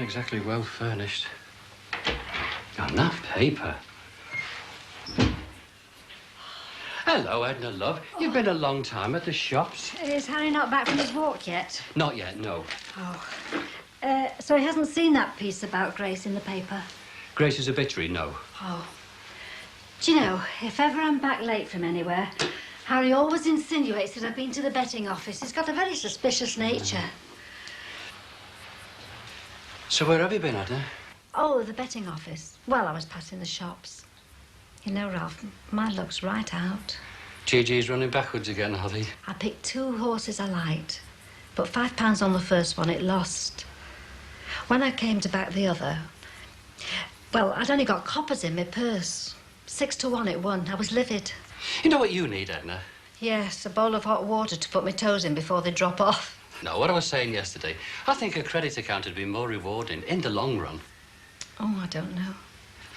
exactly well furnished. On that paper. Hello, Edna, love. You've been a long time at the shops. Is Harry not back from his walk yet? Not yet, no. Oh. So he hasn't seen that piece about Grace in the paper? Grace's obituary, no. Oh. Do you know, if ever I'm back late from anywhere, Harry always insinuates that I've been to the betting office. He's got a very suspicious nature. So where have you been, Edna? Oh, the betting office. Well, I was passing the shops. You know, Ralph, my luck's right out. Gigi's running backwards again, are they? I picked 2 horses I liked, but £5 on the first one, it lost. When I came to back the other, well, I'd only got coppers in my purse. 6 to 1 it won. I was livid. You know what you need, Edna? Yes, a bowl of hot water to put my toes in before they drop off. No, what I was saying yesterday, I think a credit account would be more rewarding in the long run. Oh, I don't know.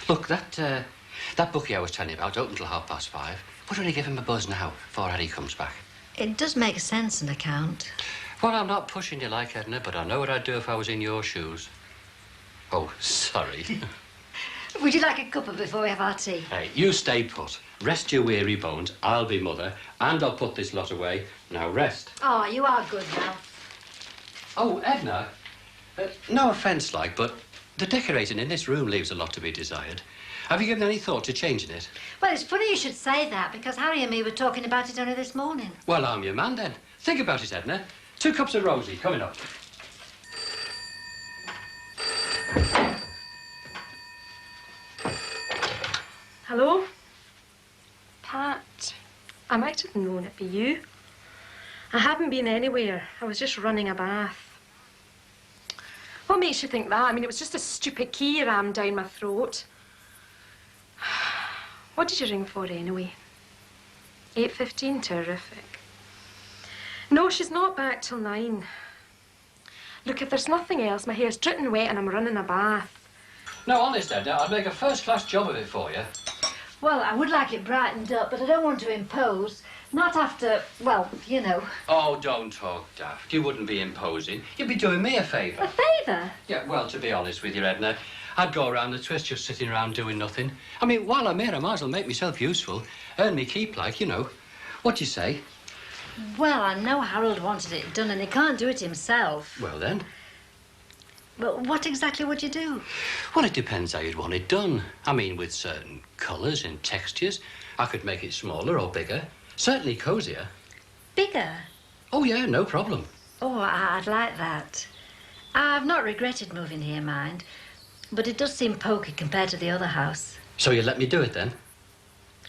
Look, that bookie I was telling you about, open till 5:30. Would really give him a buzz now, before Eddie comes back. It does make sense, an account. Well, I'm not pushing you like Edna, but I know what I'd do if I was in your shoes. Oh, sorry. Would you like a cuppa before we have our tea? Hey, you stay put. Rest your weary bones. I'll be mother, and I'll put this lot away. Now rest. Oh, you are good, Ralph. Oh, Edna, no offence, like, but the decorating in this room leaves a lot to be desired. Have you given any thought to changing it? Well, it's funny you should say that, because Harry and me were talking about it only this morning. Well, I'm your man, then. Think about it, Edna. 2 cups of rosy, coming up. Hello? Pat, I might have known it'd be you. I haven't been anywhere. I was just running a bath. What makes you think that? I mean, it was just a stupid key rammed down my throat. What did you ring for anyway? 8:15, terrific. No, she's not back till 9. Look, if there's nothing else, my hair's dripping wet and I'm running a bath. No, honest, Edna, I'd make a first-class job of it for you. Well, I would like it brightened up, but I don't want to impose. Not after, well, you know. Oh, don't talk daft. You wouldn't be imposing. You'd be doing me a favour. A favour? Yeah, well, to be honest with you, Edna, I'd go around the twist just sitting around doing nothing. I mean, while I'm here, I might as well make myself useful. Earn me keep, like, you know. What do you say? Well, I know Harold wanted it done and he can't do it himself. Well, then. But what exactly would you do? Well, it depends how you'd want it done. I mean, with certain colours and textures. I could make it smaller or bigger. Certainly cosier. Bigger? Oh, yeah, no problem. Oh, I'd like that. I've not regretted moving here, mind. But it does seem poky compared to the other house. So you'll let me do it, then?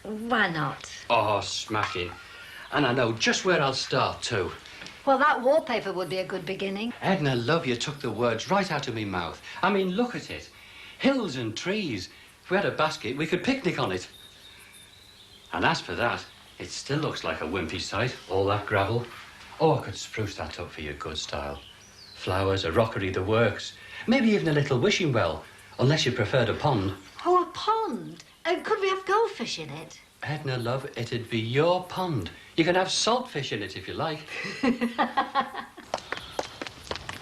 Why not? Oh, smacking. And I know just where I'll start, too. Well, that wallpaper would be a good beginning. Edna, love, you took the words right out of me mouth. I mean, look at it. Hills and trees. If we had a basket, we could picnic on it. And as for that, it still looks like a wimpy sight, all that gravel. Oh, I could spruce that up for your good style. Flowers, a rockery, the works. Maybe even a little wishing well, unless you preferred a pond. Oh, a pond? Could we have goldfish in it? Edna, love, it'd be your pond. You can have saltfish in it if you like. I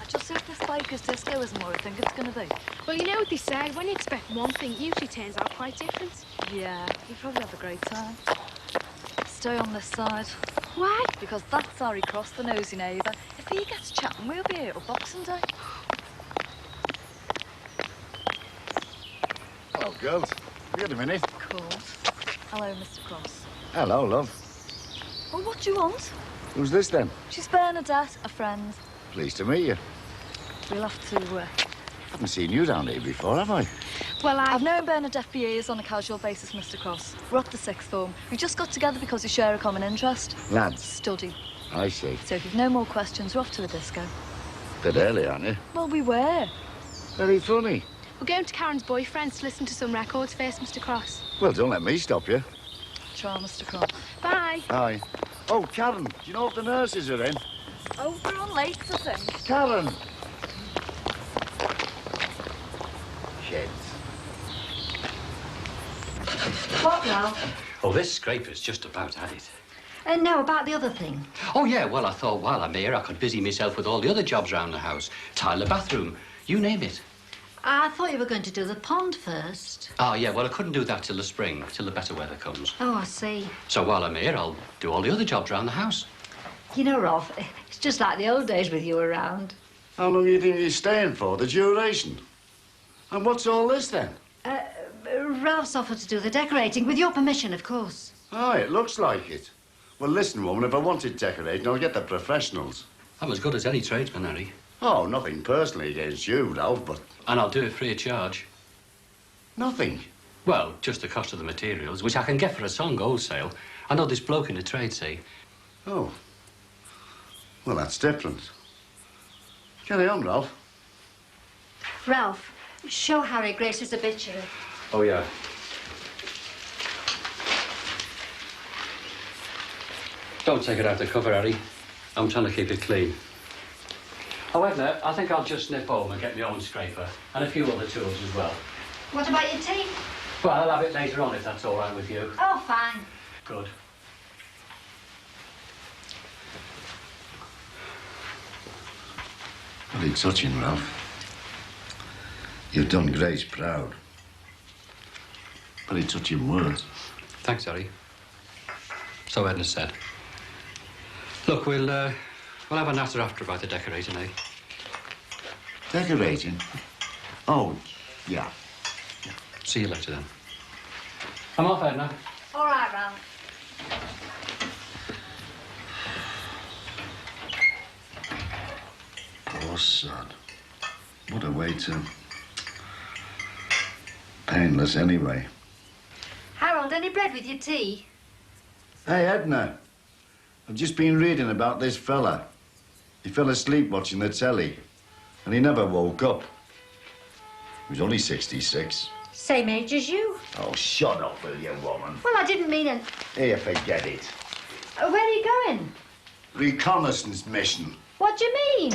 just see if this baker's disco isn't what I think it's going to be. Well, you know what they say, when you expect one thing, it usually turns out quite different. Yeah, you probably have a great time. Stay on this side. Why? Because that's Harry Cross, the nosy neighbour. If he gets chatting, we'll be here till Boxing Day. Hello, girls. Have you had a minute? Of course. Hello, Mr. Cross. Hello, love. Well, what do you want? Who's this, then? She's Bernadette, a friend. Pleased to meet you. We'll have to, Haven't seen you down here before, have I? Well, I've known Bernadette for years on a casual basis, Mr. Cross. We're up the 6th form. We just got together because we share a common interest. Lads. Study. I see. So if you've no more questions, we're off to the disco. Bit early, aren't you? Well, we were. Very funny. we're going to Karen's boyfriend's to listen to some records first, Mr. Cross. Well, don't let me stop you. Try, Mr. Cross. Bye. Aye. Oh, Karen, do you know if the nurses are in? Oh, they're on late, I think. Karen! Shit. What, Ralph? Oh, this scraper's just about had it. No, about the other thing. Oh, yeah, well, I thought while I'm here, I could busy myself with all the other jobs around the house. Tile the bathroom, you name it. I thought you were going to do the pond first. Oh, yeah, well, I couldn't do that till the spring, till the better weather comes. Oh, I see. So while I'm here, I'll do all the other jobs around the house. You know, Rolf, it's just like the old days with you around. How long do you think you're staying for, the duration? And what's all this, then? Ralph's offered to do the decorating, with your permission, of course. Oh, it looks like it. Well, listen, woman, if I wanted decorating, I'll get the professionals. I'm as good as any tradesman, Harry. Oh, nothing personally against you, Ralph, but... And I'll do it free of charge. Nothing. Well, just the cost of the materials, which I can get for a song wholesale. I know this bloke in the trade, see. Oh. Well, that's different. Carry on, Ralph. Ralph, show Harry Grace's obituary. Oh, yeah. Don't take it out the cover, Harry. I'm trying to keep it clean. However, I think I'll just nip home and get my own scraper and a few other tools as well. What about your tea? Well, I'll have it later on if that's all right with you. Oh, fine. Good. Very touching, Ralph. You've done Grace proud. Very touching words. Thanks, Harry. So Edna said. Look, we'll have a natter after about the decorating, eh? Decorating? Oh, yeah. See you later, then. I'm off, Edna. All right, Ralph. Poor son. What a way to... Painless, anyway. Harold, any bread with your tea? Hey, Edna. I've just been reading about this fella. He fell asleep watching the telly, and he never woke up. He was only 66. Same age as you. Oh, shut up, will you, woman? Well, I didn't mean it. Here, forget it. Where are you going? Reconnaissance mission. What do you mean?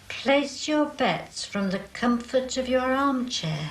Place your bets from the comfort of your armchair.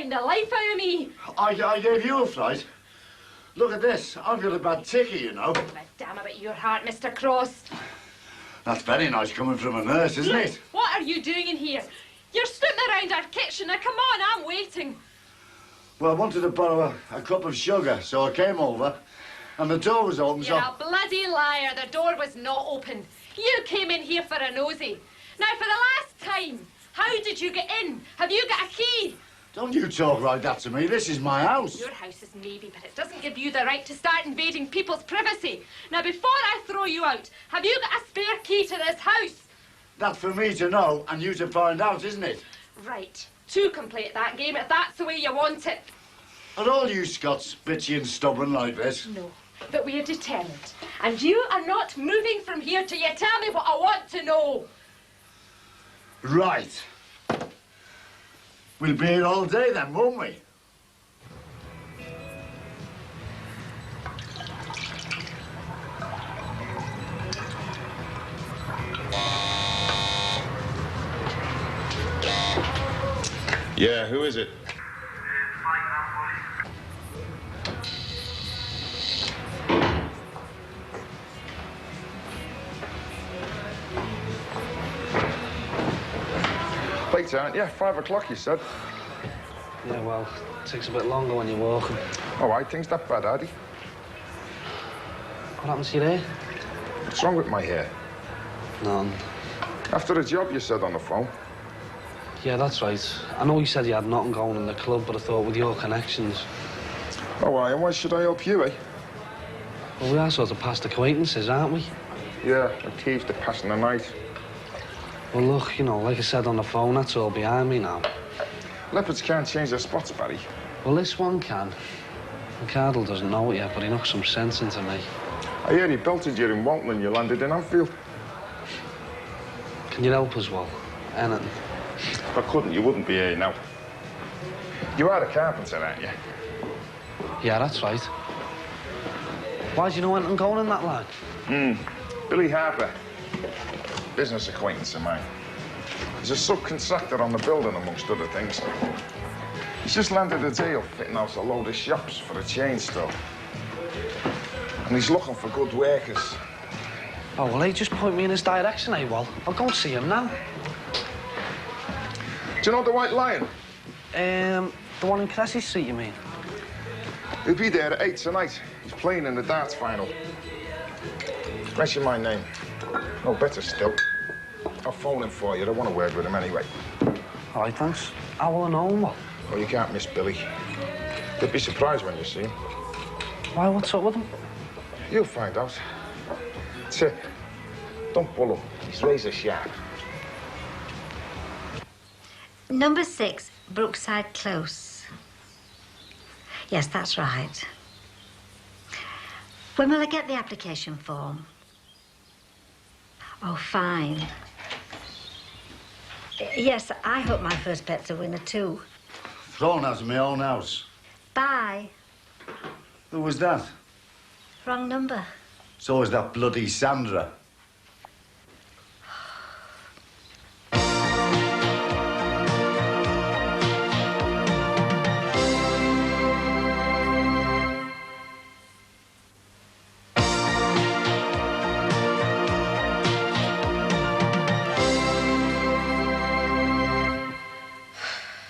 The life out of me. I gave you a fright. Look at this. I've got a bad ticky, you know. Damn about your heart, Mr. Cross. That's very nice coming from a nurse, isn't it? What are you doing in here? You're stooping around our kitchen. Now, come on, I'm waiting. Well, I wanted to borrow a cup of sugar, so I came over, and the door was open, You're so... a bloody liar. The door was not open. You came in here for a nosy. Now, for the last time, how did you get in? Have you got a key? Don't you talk like that to me. This is my house. Your house is maybe, but it doesn't give you the right to start invading people's privacy. Now, before I throw you out, have you got a spare key to this house? That's for me to know and you to find out, isn't it? Right. Two can play at that game if that's the way you want it. Are all you Scots bitchy and stubborn like this? No, but we are determined. And you are not moving from here till you tell me what I want to know. Right. We'll be here all day then, won't we? Yeah, who is it? Plates aren't, yeah, 5 o'clock, you said. Yeah, well, it takes a bit longer when you're walking. All right, things that bad, Addy. What happened to you there? What's wrong with my hair? None. After the job you said on the phone. Yeah, that's right. I know you said you had nothing going in the club, but I thought with your connections... Oh, why? And why should I help you, eh? Well, we are sort of past acquaintances, aren't we? Yeah, I teased the passing the night. Well, look, you know, like I said on the phone, that's all behind me now. Leopards can't change their spots, Barry. Well, this one can. And Cardle doesn't know it yet, but he knocked some sense into me. I heard he belted you in Walton and you landed in Anfield. Can you help us, Wal? Anything? If I couldn't, you wouldn't be here now. You are a carpenter, aren't you? Yeah, that's right. Why do you know anything going in that line? Billy Harper. Business acquaintance of mine. He's a subcontractor on the building, amongst other things. He's just landed a deal fitting out a load of shops for a chain store. And he's looking for good workers. Oh, well, hey, just point me in his direction, eh, Wal? I'll go and see him now. Do you know the White Lion? The one in Cressy Street, you mean? He'll be there at 8 tonight. He's playing in the darts final. Mention my name. No, better still. I'll phone him for you. I want a word with him anyway. All right, thanks. How will I know him, Wal? Oh, you can't miss Billy. You'll be surprised when you see him. Why, what's up with him? You'll find out. Tip, don't pull him. He's razor sharp. Number 6, Brookside Close. Yes, that's right. When will I get the application form? Oh, fine. Yes, I hope my first pet's a winner, too. Thrown out of my own house. Bye. Who was that? Wrong number. So was that bloody Sandra.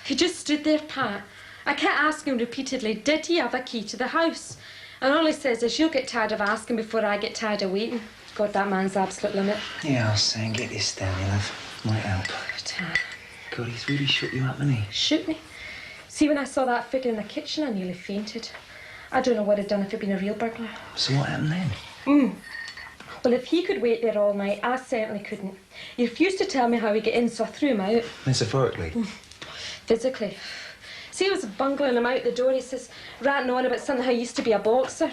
He just stood there, Pat. I kept asking him repeatedly, did he have a key to the house? And all he says is, you'll get tired of asking before I get tired of waiting. God, that man's absolute limit. Yeah, I was saying, get this down, you love. Might help. God, he's really shut you up, hasn't he? Shoot me. See, when I saw that figure in the kitchen, I nearly fainted. I don't know what I'd done if it'd been a real burglar. So what happened then? Well, if he could wait there all night, I certainly couldn't. He refused to tell me how he got in, so I threw him out. Metaphorically? Physically. See, I was bungling him out the door. He says, ranting on about something how he used to be a boxer.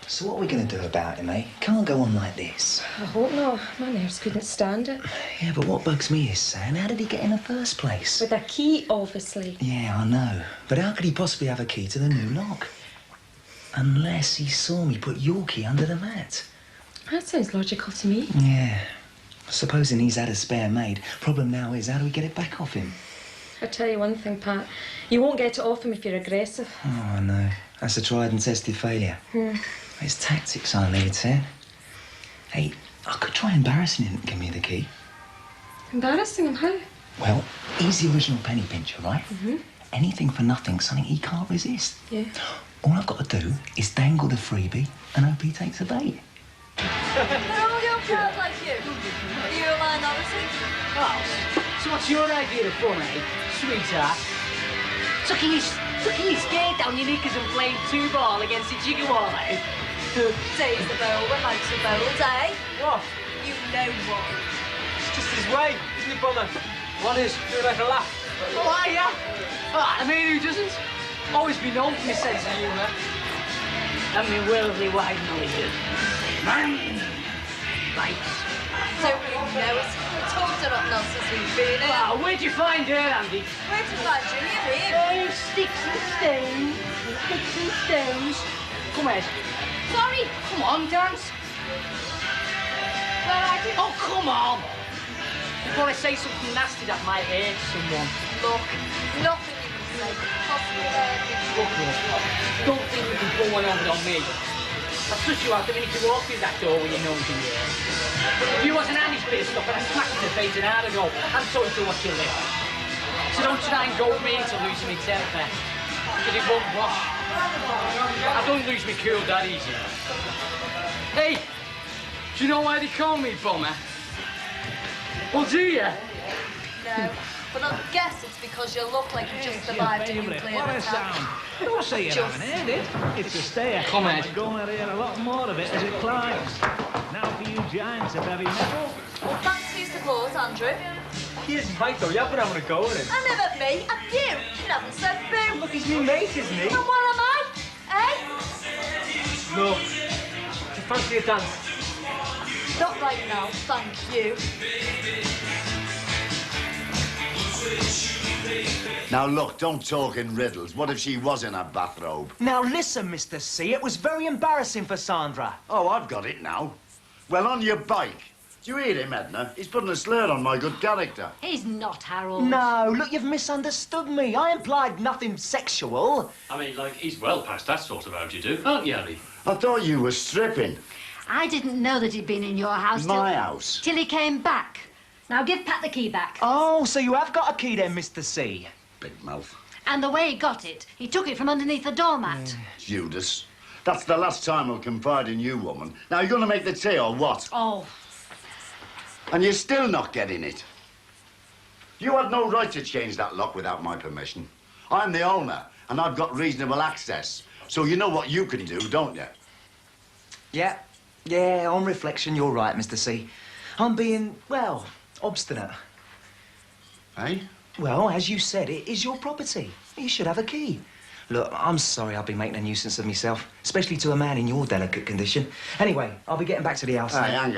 So what are we going to do about him, eh? Can't go on like this. I hope not. My nerves couldn't stand it. Yeah, but what bugs me is, Sam, how did he get in the first place? With a key, obviously. Yeah, I know. But how could he possibly have a key to the new lock? Unless he saw me put your key under the mat. That sounds logical to me. Yeah. Supposing he's had a spare maid. Problem now is, how do we get it back off him? I tell you one thing, Pat. You won't get it off him if you're aggressive. Oh, I know. That's a tried and tested failure. It's tactics I need, Sam. Hey, I could try embarrassing him and give me the key. Embarrassing him? How? Well, he's the original penny pincher, right? Anything for nothing, something he can't resist. Yeah. All I've got to do is dangle the freebie and hope he takes a bait. They're all young girls like you. Are you a minority? Oh, so what's your idea of fun, eh, sweetheart? Tucking your skirt down your knickers and playing two-ball against a jigger-wall, eh? Days the bowler likes the bowls, eh? What? You know what? It's just his way, isn't it, brother? One is, do like a laugh. Oh, are ya? Oh, I mean, who doesn't? Always been known for my sense of humour. And my worldly wide knowledge. Right. Don't really know it. We talked a lot of nonsense we've been in. Wow, where'd you find her, Andy? Where did I do you Oh, sticks and stones. Sticks and stones. Come Ed. Sorry. Come on, dance. Well, I did. Oh, come on. Before I say something nasty that might hurt someone. Look, nothing you can say could possibly hurt me. Look, don't think you can pull one over on me. I'll switch you out the minute you walk through that door with your nose in the air. If you wasn't Andy's bit of stuff, I'd have smacked in the face an hour ago. I'm sorry to watch you live. So don't try and goad me into losing my temper. Because it won't wash. I don't lose my cool that easy. Hey, do you know why they call me Bomber? Well, do you? No, but I guess it's because you look like you just survived a nuclear attack. Don't say you haven't heard it. It's a stayer. Come on. We're going to hear a lot more of it as it climbs. Now for you giants of heavy metal. Well, thanks for your support, Andrew. Here's Mike, though. You have been having a go at him. I never me, and you. You haven't said boo. Look, he's my mate, isn't he? And what am I? Eh? No. Do you fancy a dance? Not right now, thank you. Now, look, don't talk in riddles. What if she was in a bathrobe? Now, listen, Mr. C, it was very embarrassing for Sandra. Oh, I've got it now. Well, on your bike. Do you hear him, Edna? He's putting a slur on my good character. He's not, Harold. No, look, you've misunderstood me. I implied nothing sexual. I mean, like, he's well past that sort of how do you do, aren't you, Harry? I thought you were stripping. I didn't know that he'd been in your house My house? till he came back. Now give Pat the key back. Oh, so you have got a key then, Mr. C? Big mouth. And the way he got it, he took it from underneath the doormat. Judas. That's the last time I'll confide in you, woman. Now, you going to make the tea or what? Oh. And you're still not getting it. You had no right to change that lock without my permission. I'm the owner, and I've got reasonable access. So you know what you can do, don't you? Yeah, on reflection, you're right, Mr. C. I'm being, well, obstinate. Eh? Well, as you said, it is your property. You should have a key. Look, I'm sorry I've been making a nuisance of myself, especially to a man in your delicate condition. Anyway, I'll be getting back to the house now. Hey, hang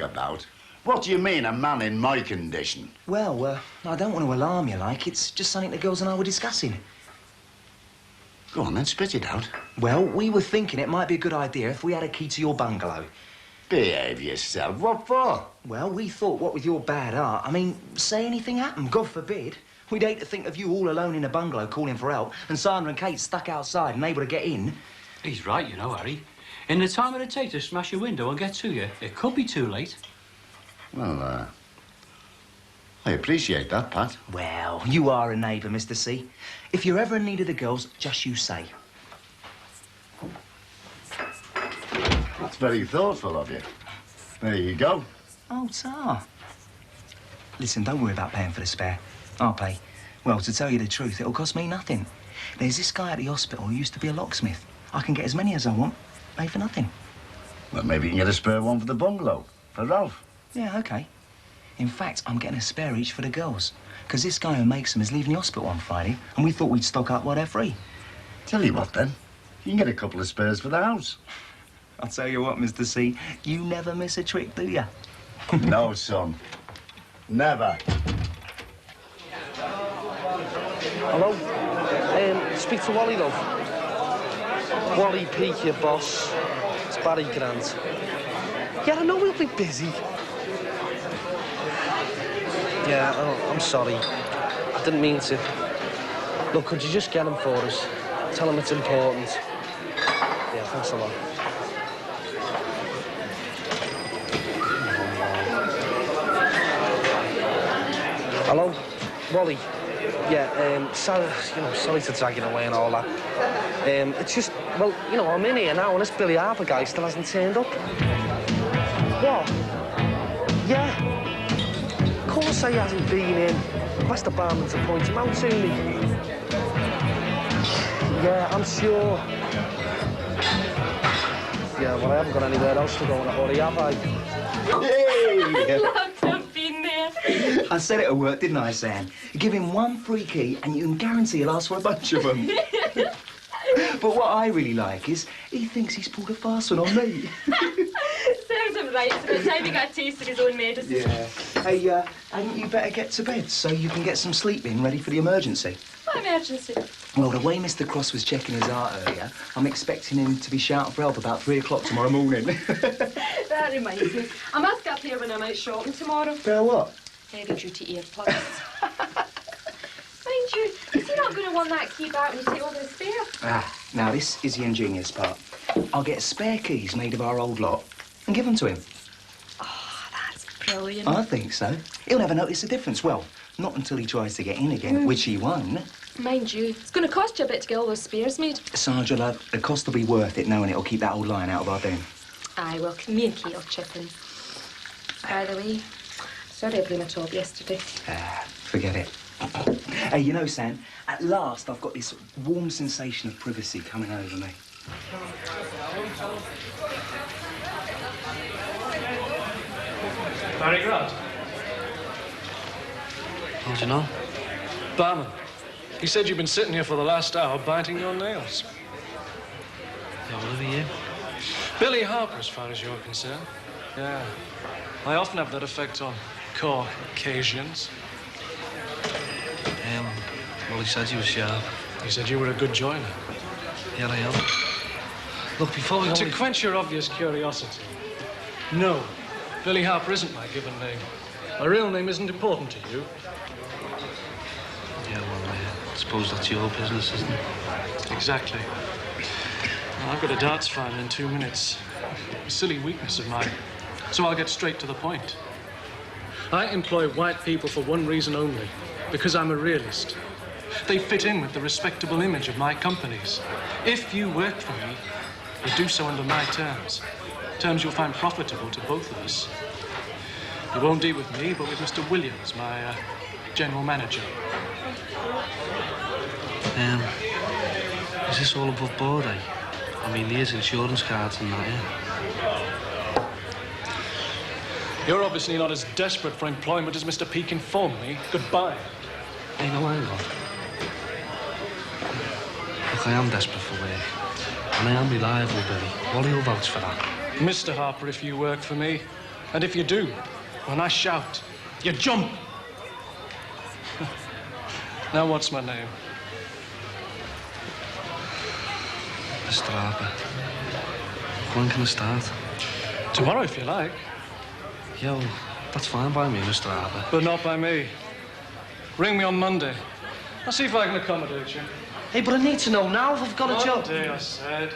about. What do you mean, a man in my condition? Well, I don't want to alarm you, like. It's just something the girls and I were discussing. Go on, then, spit it out. Well, we were thinking it might be a good idea if we had a key to your bungalow. Behave yourself. What for? Well, we thought, what with your bad art, I mean, say anything happened, God forbid. We'd hate to think of you all alone in a bungalow calling for help and Sandra and Kate stuck outside and able to get in. He's right, you know, Harry. In the time it'd take to smash your window and get to you, it could be too late. Well, I appreciate that, Pat. Well, you are a neighbour, Mr. C. If you're ever in need of the girls, just you say. That's very thoughtful of you. There you go. Oh, Tsar. Listen, don't worry about paying for the spare. I'll pay. Well, to tell you the truth, it'll cost me nothing. There's this guy at the hospital who used to be a locksmith. I can get as many as I want, pay for nothing. Well, maybe you can get a spare one for the bungalow, for Ralph. Yeah, OK. In fact, I'm getting a spare each for the girls, because this guy who makes them is leaving the hospital on Friday, and we thought we'd stock up while they're free. Tell you what, then. You can get a couple of spares for the house. I'll tell you what, Mr. C, you never miss a trick, do you? No, son. Never. Hello? Speak to Wally, love. Wally Peake, your boss. It's Barry Grant. Yeah, I know we'll be busy. Yeah, I'm sorry. I didn't mean to. Look, could you just get him for us? Tell him it's important. Yeah, thanks a lot. Hello? Wally? Yeah, sorry, sorry to drag it away and all that. It's just, well, I'm in here now and this Billy Harper guy still hasn't turned up. What? Yeah. Of course he hasn't been in. West Department to point him out to me. Yeah, I'm sure. Yeah, well, I haven't got anywhere else to go in a hurry, have I? Hey! I said it'll work, didn't I, Sam? Give him one free key and you can guarantee he'll ask for a bunch of them. But what I really like is he thinks he's pulled a fast one on me. Serves him right. It's about time he got a taste of his own medicine. Yeah. Hey, hadn't you better get to bed so you can get some sleep in ready for the emergency? What emergency? Well, the way Mr. Cross was checking his art earlier, I'm expecting him to be shouting for help about 3 o'clock tomorrow morning. That reminds me. I must get up here when I'm out shopping tomorrow. For what? Heavy-duty earplugs. Mind you, is he not going to want that key back when you take over the spare? Now this is the ingenious part. I'll get spare keys made of our old lot and give them to him. Oh, that's brilliant. I think so. He'll never notice the difference. Well, Not until he tries to get in again, which he won't. Mind you, it's going to cost you a bit to get all those spares made. Sergeant, lad, the cost will be worth it knowing it'll keep that old lion out of our den. Aye, well, me and Kate will chip in. By the way, sorry I blew my top yesterday. Forget it. Hey, you know, Sam, at last I've got this warm sensation of privacy coming over me. Barry Grant. How do you know? Barman. He said you've been sitting here for the last hour biting your nails. Yeah, whatever you. Billy Harper, as far as you're concerned. Yeah. I often have that effect on Caucasians. Well, he said you were sharp. He said you were a good joiner. Yeah, I am. Look, before we go... To quench your obvious curiosity, no, Billy Harper isn't my given name. My real name isn't important to you. Yeah, well, I suppose that's your business, isn't it? Exactly. Well, I've got a darts final in 2 minutes. A silly weakness of mine. So I'll get straight to the point. I employ white people for one reason only, because I'm a realist. They fit in with the respectable image of my companies. If you work for me, you do so under my terms. Terms you'll find profitable to both of us. You won't deal with me, but with Mr. Williams, my general manager. Is this all above board, eh? I mean, there's insurance cards and that, yeah? You're obviously not as desperate for employment as Mr. Peake informed me. Goodbye. Hey, no, hang on. Look, I am desperate for work. And I am reliable, Billy. What do you vouch for that? Mr. Harper, if you work for me, and if you do, when I shout, you jump. Now, what's my name? Mr. Harper. When can I start? Tomorrow, if you like. Yeah, well, that's fine by me, Mr. Harper. But not by me. Ring me on Monday. I'll see if I can accommodate you. Hey, but I need to know now if I've got a job. Monday, I said.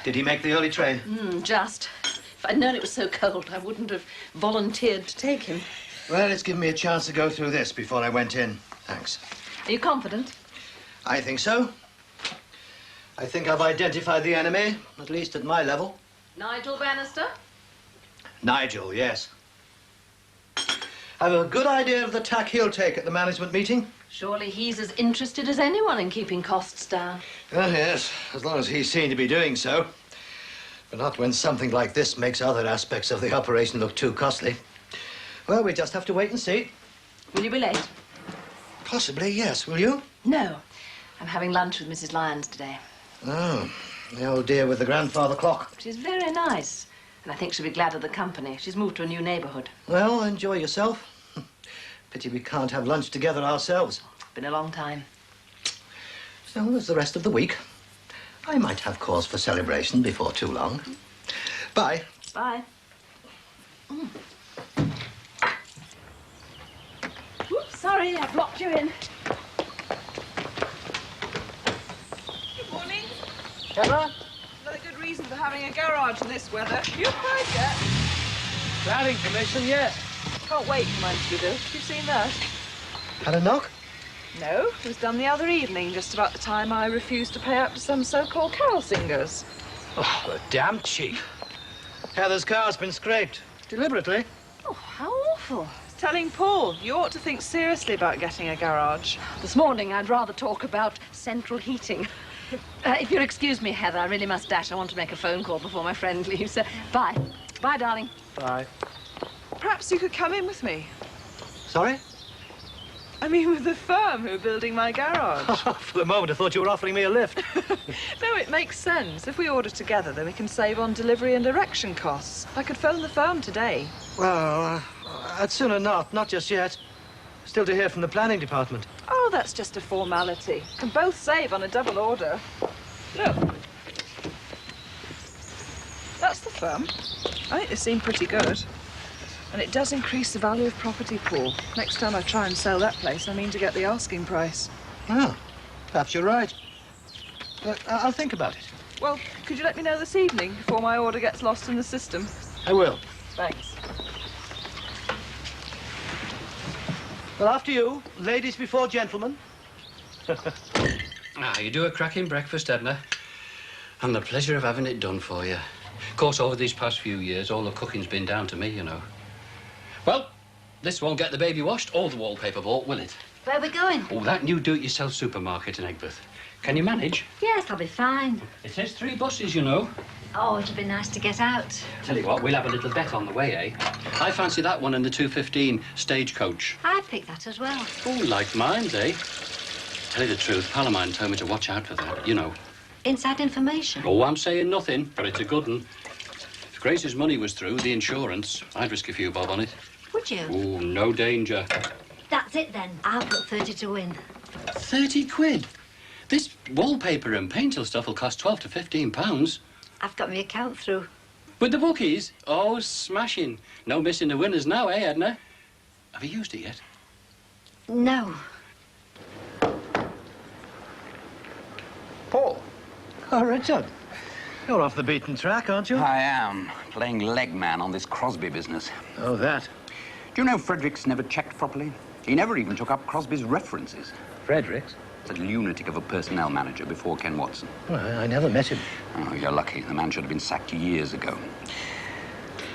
Did he make the early train? Just. If I'd known it was so cold, I wouldn't have volunteered to take him. Well, it's given me a chance to go through this before I went in. Thanks. Are you confident? I think so. I think I've identified the enemy, at least at my level. Nigel Bannister? Nigel, yes. I've a good idea of the tack he'll take at the management meeting. Surely he's as interested as anyone in keeping costs down. Oh, yes, as long as he's seen to be doing so. But not when something like this makes other aspects of the operation look too costly. Well, we just have to wait and see. Will you be late? Possibly, yes. Will you? No. I'm having lunch with Mrs. Lyons today. Oh, the old dear with the grandfather clock. She's very nice, and I think she'll be glad of the company. She's moved to a new neighbourhood. Well, enjoy yourself. Pity we can't have lunch together ourselves. Been a long time. So there's the rest of the week. I might have cause for celebration before too long. Bye. Bye. Oops, sorry, I blocked you in. Good morning. Heather? Another good reason for having a garage in this weather. You applied yet? Planning commission, yes. Can't wait for mine to be built. You've seen that? Had a knock? No, it was done the other evening, just about the time I refused to pay up to some so-called carol singers. Oh, the damn cheek. Heather's car's been scraped. Deliberately. Oh, how awful. Telling Paul, you ought to think seriously about getting a garage. This morning, I'd rather talk about central heating. If you'll excuse me, Heather, I really must dash. I want to make a phone call before my friend leaves. Bye. Bye, darling. Bye. Perhaps you could come in with me. Sorry? I mean, with the firm who are building my garage. For the moment, I thought you were offering me a lift. No, it makes sense. If we order together, then we can save on delivery and erection costs. I could phone the firm today. Well, I'd sooner not just yet. Still to hear from the planning department. Oh, that's just a formality. Can both save on a double order. Look. That's the firm. I think they seem pretty good. And it does increase the value of property, Paul. Next time I try and sell that place, I mean to get the asking price. Oh, perhaps you're right. But I'll think about it. Well, could you let me know this evening before my order gets lost in the system? I will. Thanks. Well, after you, ladies before gentlemen. You do a cracking breakfast, Edna. And the pleasure of having it done for you. Of course, over these past few years, all the cooking's been down to me, you know. Well, this won't get the baby washed or the wallpaper bought, will it? Where are we going? Oh, that new do-it-yourself supermarket in Egbert. Can you manage? Yes, I'll be fine. It says 3 buses, you know. Oh, it'll be nice to get out. Tell you what, we'll have a little bet on the way, eh? I fancy that one in the 2:15 stagecoach. I picked that as well. Oh, like mine, eh? Tell you the truth, pal of mine told me to watch out for that, you know. Inside information? Oh, I'm saying nothing, but it's a good one. If Grace's money was through, the insurance, I'd risk a few bob on it. Would you? Oh, no danger. That's it then. I'll put 30 to win. 30 quid? This wallpaper and paint stuff will cost 12 to 15 pounds. I've got my account through. With the bookies? Oh, smashing. No missing the winners now, eh, Edna? Have you used it yet? No. Paul. Oh, Richard. You're off the beaten track, aren't you? I am. Playing leg man on this Crosby business. Oh, that. Do you know Fredericks never checked properly? He never even took up Crosby's references. Fredericks? A lunatic of a personnel manager before Ken Watson. Well, I never met him. Oh, you're lucky. The man should have been sacked years ago.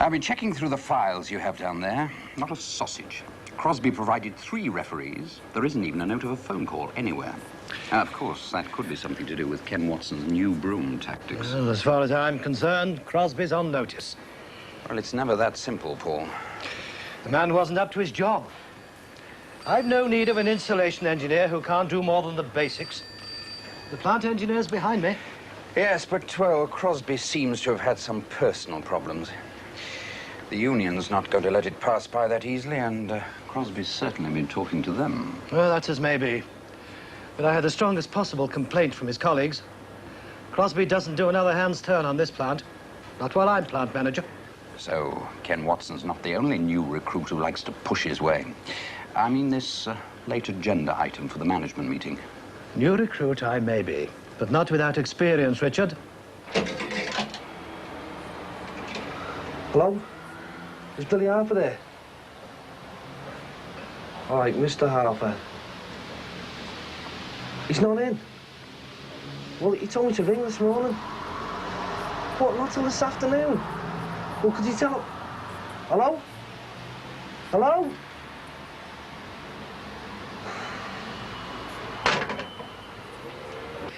I've been checking through the files you have down there. Not a sausage. Crosby provided 3 referees. There isn't even a note of a phone call anywhere. Now, of course, that could be something to do with Ken Watson's new broom tactics. Well, as far as I'm concerned, Crosby's on notice. Well, it's never that simple, Paul. The man wasn't up to his job. I've no need of an installation engineer who can't do more than the basics. The plant engineer's behind me. Yes, but, well, Crosby seems to have had some personal problems. The union's not going to let it pass by that easily, and Crosby's certainly been talking to them. Well, that's as may be. But I had the strongest possible complaint from his colleagues. Crosby doesn't do another hand's turn on this plant. Not while I'm plant manager. So, Ken Watson's not the only new recruit who likes to push his way. I mean this late agenda item for the management meeting. New recruit I may be, but not without experience, Richard. Hello? Is Billy Harper there? All right, Mr. Harper. He's not in. Well, he told me to ring this morning. What, not till this afternoon? Well, could you tell him? Hello? Hello?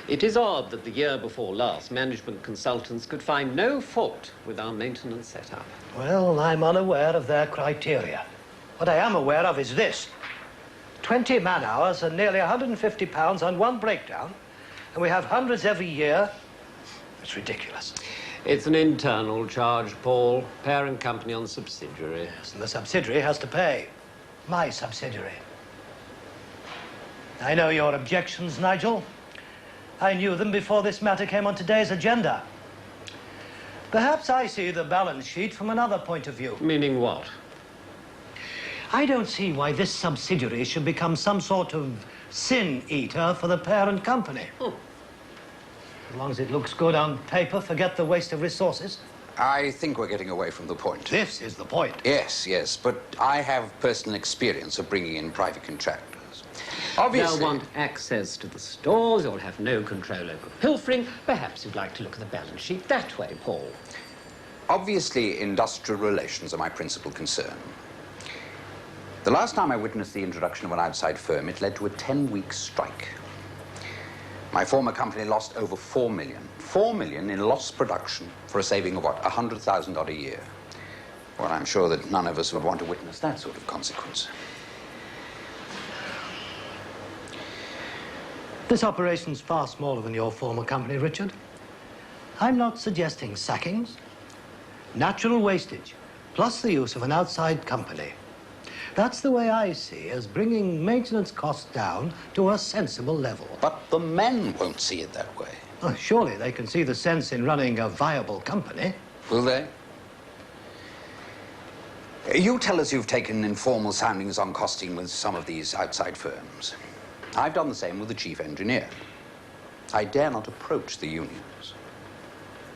It is odd that the year before last, management consultants could find no fault with our maintenance setup. Well, I'm unaware of their criteria. What I am aware of is this. 20 man-hours and nearly £150 on one breakdown, and we have hundreds every year. It's ridiculous. It's an internal charge, Paul. Parent company on subsidiary. Yes, and the subsidiary has to pay. My subsidiary. I know your objections, Nigel. I knew them before this matter came on today's agenda. Perhaps I see the balance sheet from another point of view. Meaning what? I don't see why this subsidiary should become some sort of sin eater for the parent company. As long as it looks good on paper, forget the waste of resources. I think we're getting away from the point. This is the point. Yes, yes, but I have personal experience of bringing in private contractors. Obviously... They'll want access to the stores, they'll have no control over pilfering. Perhaps you'd like to look at the balance sheet that way, Paul. Obviously, industrial relations are my principal concern. The last time I witnessed the introduction of an outside firm, it led to a 10-week strike. My former company lost over $4 million. $4 million in lost production for a saving of, what, $100,000 odd a year. Well, I'm sure that none of us would want to witness that sort of consequence. This operation's far smaller than your former company, Richard. I'm not suggesting sackings. Natural wastage, plus the use of an outside company. That's the way I see as bringing maintenance costs down to a sensible level. But the men won't see it that way. Oh, surely they can see the sense in running a viable company. Will they? You tell us you've taken informal soundings on costing with some of these outside firms. I've done the same with the chief engineer. I dare not approach the unions.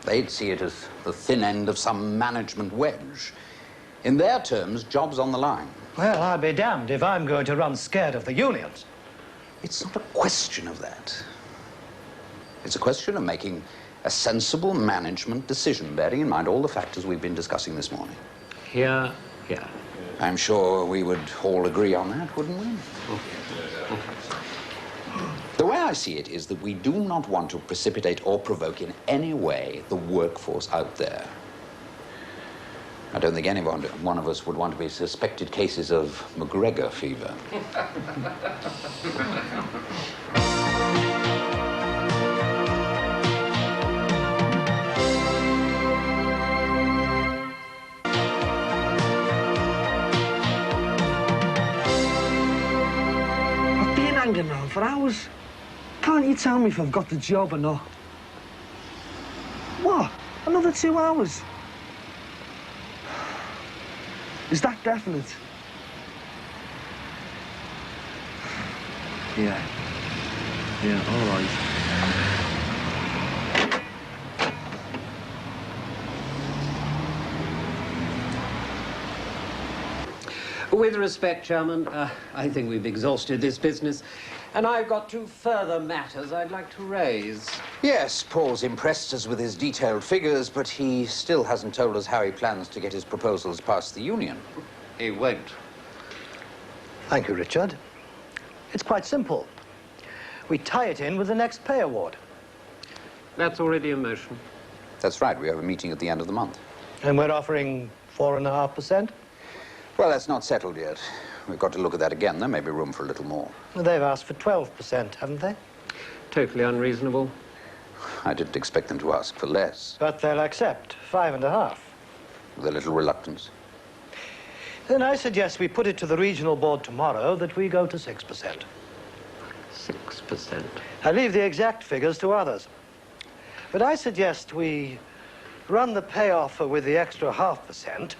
They'd see it as the thin end of some management wedge. In their terms, jobs on the line. Well, I'll be damned if I'm going to run scared of the unions. It's not a question of that. It's a question of making a sensible management decision, bearing in mind all the factors we've been discussing this morning. Here. I'm sure we would all agree on that, wouldn't we? The way I see it is that we do not want to precipitate or provoke in any way the workforce out there. I don't think one of us would want to be suspected cases of McGregor fever. I've been hanging around for hours. Can't you tell me if I've got the job or not? What? Another 2 hours? Is that definite? Yeah, all right. With respect, Chairman, I think we've exhausted this business, and I've got 2 further matters I'd like to raise. Yes, Paul's impressed us with his detailed figures, but he still hasn't told us how he plans to get his proposals past the union. He won't. Thank you, Richard. It's quite simple. We tie it in with the next pay award. That's already in motion. That's right. We have a meeting at the end of the month. And we're offering 4.5%? Well, that's not settled yet. We've got to look at that again. There may be room for a little more. Well, they've asked for 12%, haven't they? Totally unreasonable. I didn't expect them to ask for less. But they'll accept 5.5%. With a little reluctance. Then I suggest we put it to the regional board tomorrow that we go to 6%. 6%? I leave the exact figures to others. But I suggest we run the pay offer with the extra 0.5%,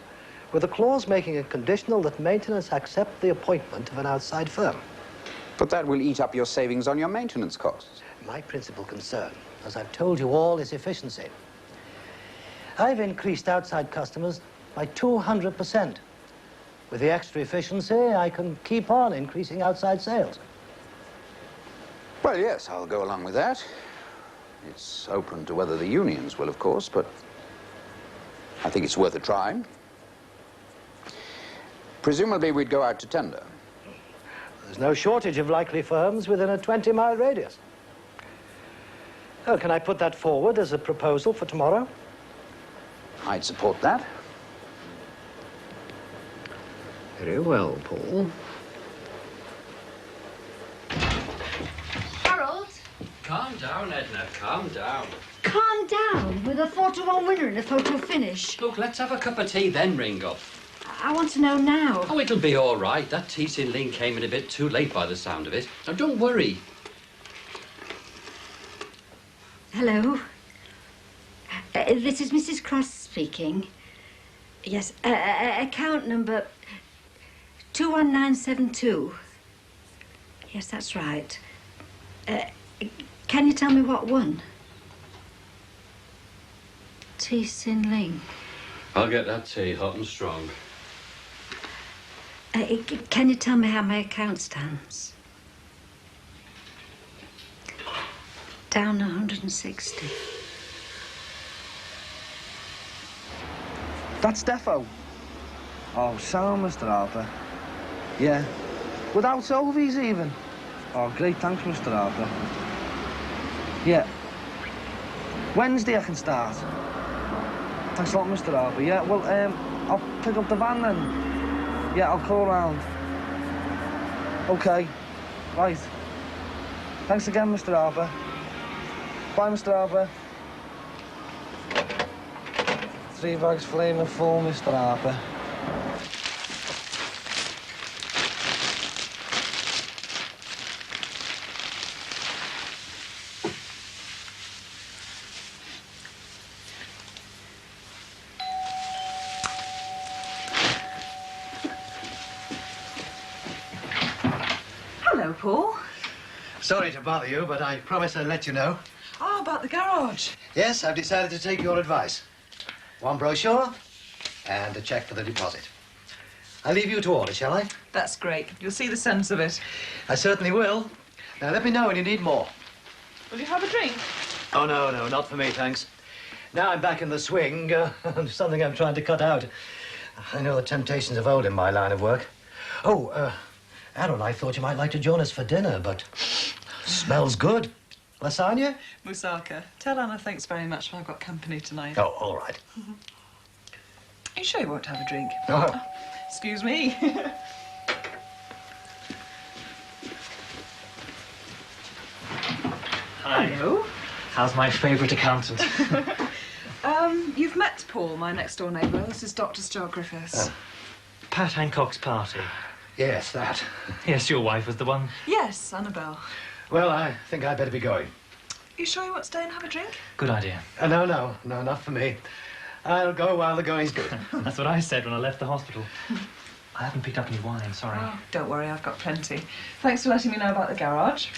with a clause making it conditional that maintenance accept the appointment of an outside firm. But that will eat up your savings on your maintenance costs. My principal concern, as I've told you all, is efficiency. I've increased outside customers by 200%. With the extra efficiency, I can keep on increasing outside sales. Well, yes, I'll go along with that. It's open to whether the unions will, of course, but I think it's worth a try. Presumably, we'd go out to tender. There's no shortage of likely firms within a 20-mile radius. Oh, can I put that forward as a proposal for tomorrow? I'd support that. Very well, Paul. calm down, Edna, calm down. Calm down with a 4-1 winner in a photo finish. Look, let's have a cup of tea, then ring up. I want to know now. Oh, it'll be all right. That T-Sin Ling came in a bit too late by the sound of it. Now, don't worry. Hello. This is Mrs. Cross speaking. Yes, account number 21972. Yes, that's right. Can you tell me what won? T-Sin Ling. I'll get that tea hot and strong. Can you tell me how my account stands? Down 160. That's defo. Oh, sound, Mr. Harper. Yeah. Without Solvies, even. Oh, great, thanks, Mr. Harper. Yeah. Wednesday I can start. Thanks a lot, Mr. Harper. Yeah, well, I'll pick up the van then. Yeah, I'll call round. Okay. Right. Thanks again, Mr. Harper. Bye, Mr. Harper. 3 bags flaming full, Mr. Harper. Hello, Paul. Sorry to bother you, but I promised I'd let you know. Oh, about the garage. Yes, I've decided to take your advice. 1 brochure and a cheque for the deposit. I'll leave you to order, shall I? That's great. You'll see the sense of it. I certainly will. Now, let me know when you need more. Will you have a drink? Oh, no, not for me, thanks. Now I'm back in the swing, something I'm trying to cut out. I know the temptations of old in my line of work. Oh, Aaron, I thought you might like to join us for dinner, but smells good. Lasagna? Moussaka. Tell Anna thanks very much, I've got company tonight. Oh, all right. Are you sure you won't have a drink? Oh. Excuse me. Hi. Hello. How's my favourite accountant? You've met Paul, my next-door neighbour. This is Dr. Starr Griffiths. Pat Hancock's party. Yes, that. Yes, your wife was the one. Yes, Annabelle. Well, I think I'd better be going. You sure you won't stay and have a drink? Good idea. No, not for me. I'll go while the going's good. That's what I said when I left the hospital. I haven't picked up any wine, sorry. Oh, don't worry, I've got plenty. Thanks for letting me know about the garage.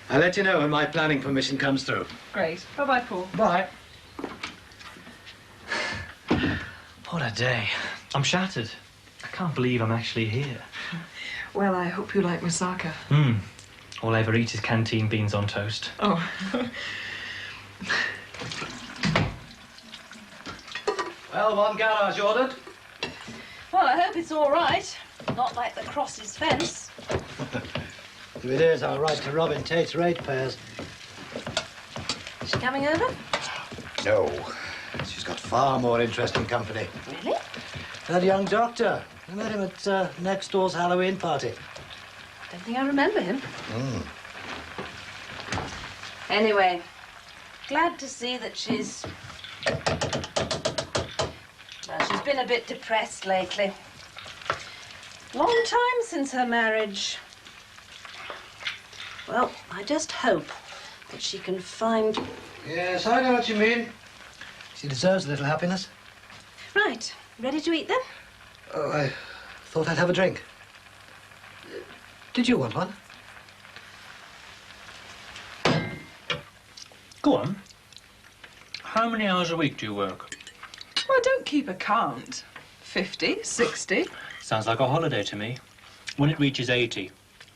I'll let you know when my planning permission comes through. Great. Bye-bye, Paul. Bye. What a day. I'm shattered. I can't believe I'm actually here. Well, I hope you like moussaka. All I ever eat is canteen beans on toast. Oh. Well, 1 garage ordered. Well, I hope it's all right. Not like the Cross's fence. If it is, I'll write to Robin Tate's ratepayers. Is she coming over? No. She's got far more interesting company. Really? That young doctor. I met him at next door's Halloween party. Don't think I remember him. Mm. Anyway, glad to see that she's... Well, she's been a bit depressed lately. Long time since her marriage. Well, I just hope that she can find... Yes, I know what you mean. She deserves a little happiness. Right, ready to eat then? Oh, I thought I'd have a drink. Did you want one? Go on. How many hours a week do you work? Well, I don't keep a count. 50, 60. Sounds like a holiday to me. When it reaches 80,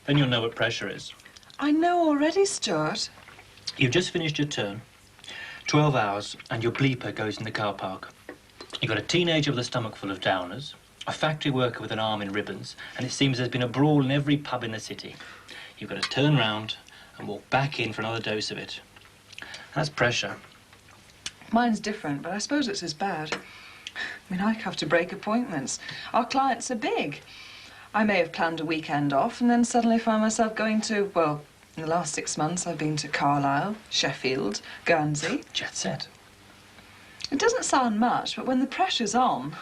then you'll know what pressure is. I know already, Stuart. You've just finished your turn. 12 hours, and your bleeper goes in the car park. You've got a teenager with a stomach full of downers, a factory worker with an arm in ribbons, and it seems there's been a brawl in every pub in the city. You've got to turn round and walk back in for another dose of it. That's pressure. Mine's different, but I suppose it's as bad. I mean, I have to break appointments. Our clients are big. I may have planned a weekend off and then suddenly find myself going to, well, In the last 6 months, I've been to Carlisle, Sheffield, Guernsey. Jet set. It doesn't sound much, but when the pressure's on,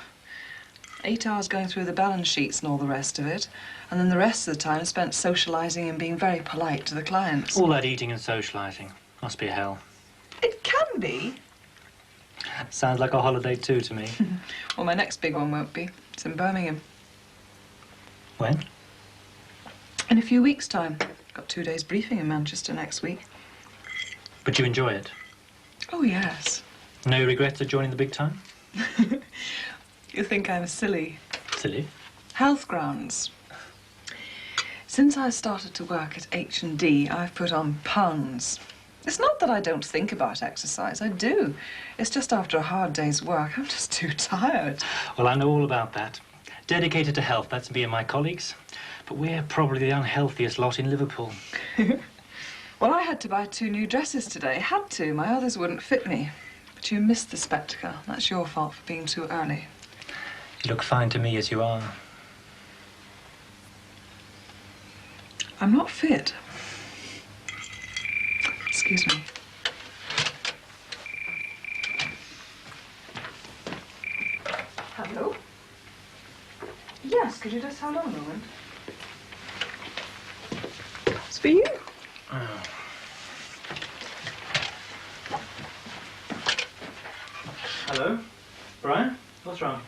8 hours going through the balance sheets and all the rest of it, and then the rest of the time spent socialising and being very polite to the clients. All that eating and socialising. Must be hell. It can be. Sounds like a holiday too to me. Well, my next big one won't be. It's in Birmingham. When? In a few weeks' time. Got 2 days briefing in Manchester next week. But you enjoy it? Oh, yes. No regrets of joining the big time? You think I'm silly? Silly? Health grounds. Since I started to work at H&D, I've put on pounds. It's not that I don't think about exercise. I do. It's just after a hard day's work, I'm just too tired. Well, I know all about that. Dedicated to health, that's me and my colleagues. But we're probably the unhealthiest lot in Liverpool. Well, I had to buy 2 new dresses today. Had to. My others wouldn't fit me. But you missed the spectacle. That's your fault for being too early. You look fine to me as you are. I'm not fit. Excuse me. Hello? Yes, could you just hold on a moment? It's for you. Oh. Hello? Brian? What's wrong?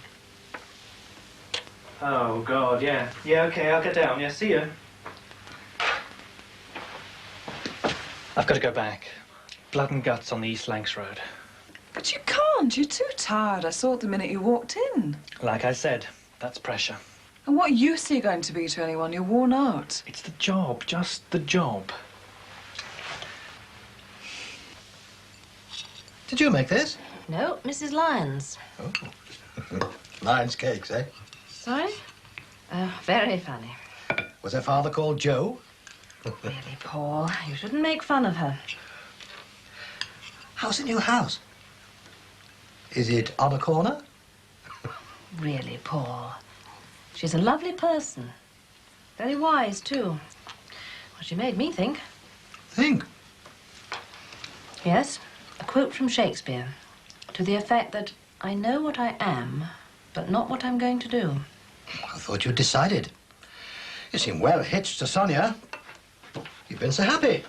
Oh, God, yeah. Yeah, OK, I'll get down. Yeah, see you. I've got to go back. Blood and guts on the East Lancs Road. But you can't. You're too tired. I saw it the minute you walked in. Like I said, that's pressure. And what use are you going to be to anyone? You're worn out. It's the job, just the job. Did you make this? No, Mrs. Lyons. Oh. Lyons cakes, eh? Sorry? Oh, very funny. Was her father called Joe? Really, Paul, you shouldn't make fun of her. How's the new house? Is it on a corner? Really, Paul. She's a lovely person. Very wise, too. Well, she made me think. Think? Yes, a quote from Shakespeare, to the effect that I know what I am, but not what I'm going to do. I thought you'd decided. You seem well hitched to Sonia. You've been so happy.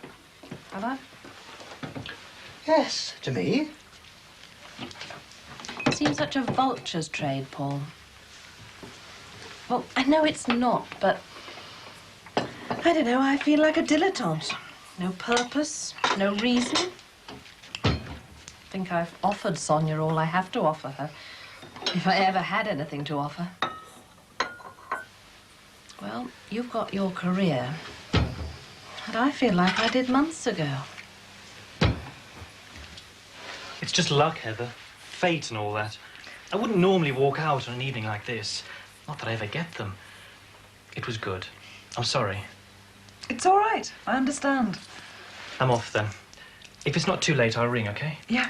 Have I? Yes, to me. It seems such a vulture's trade, Paul. Well, I know it's not, but I don't know, I feel like a dilettante. No purpose, no reason. I think I've offered Sonia all I have to offer her, if I ever had anything to offer. Well, you've got your career, and I feel like I did months ago. It's just luck, Heather. Fate and all that. I wouldn't normally walk out on an evening like this. Not that I ever get them. It was good. I'm sorry. It's all right. I understand. I'm off then. If it's not too late, I'll ring, OK? Yeah.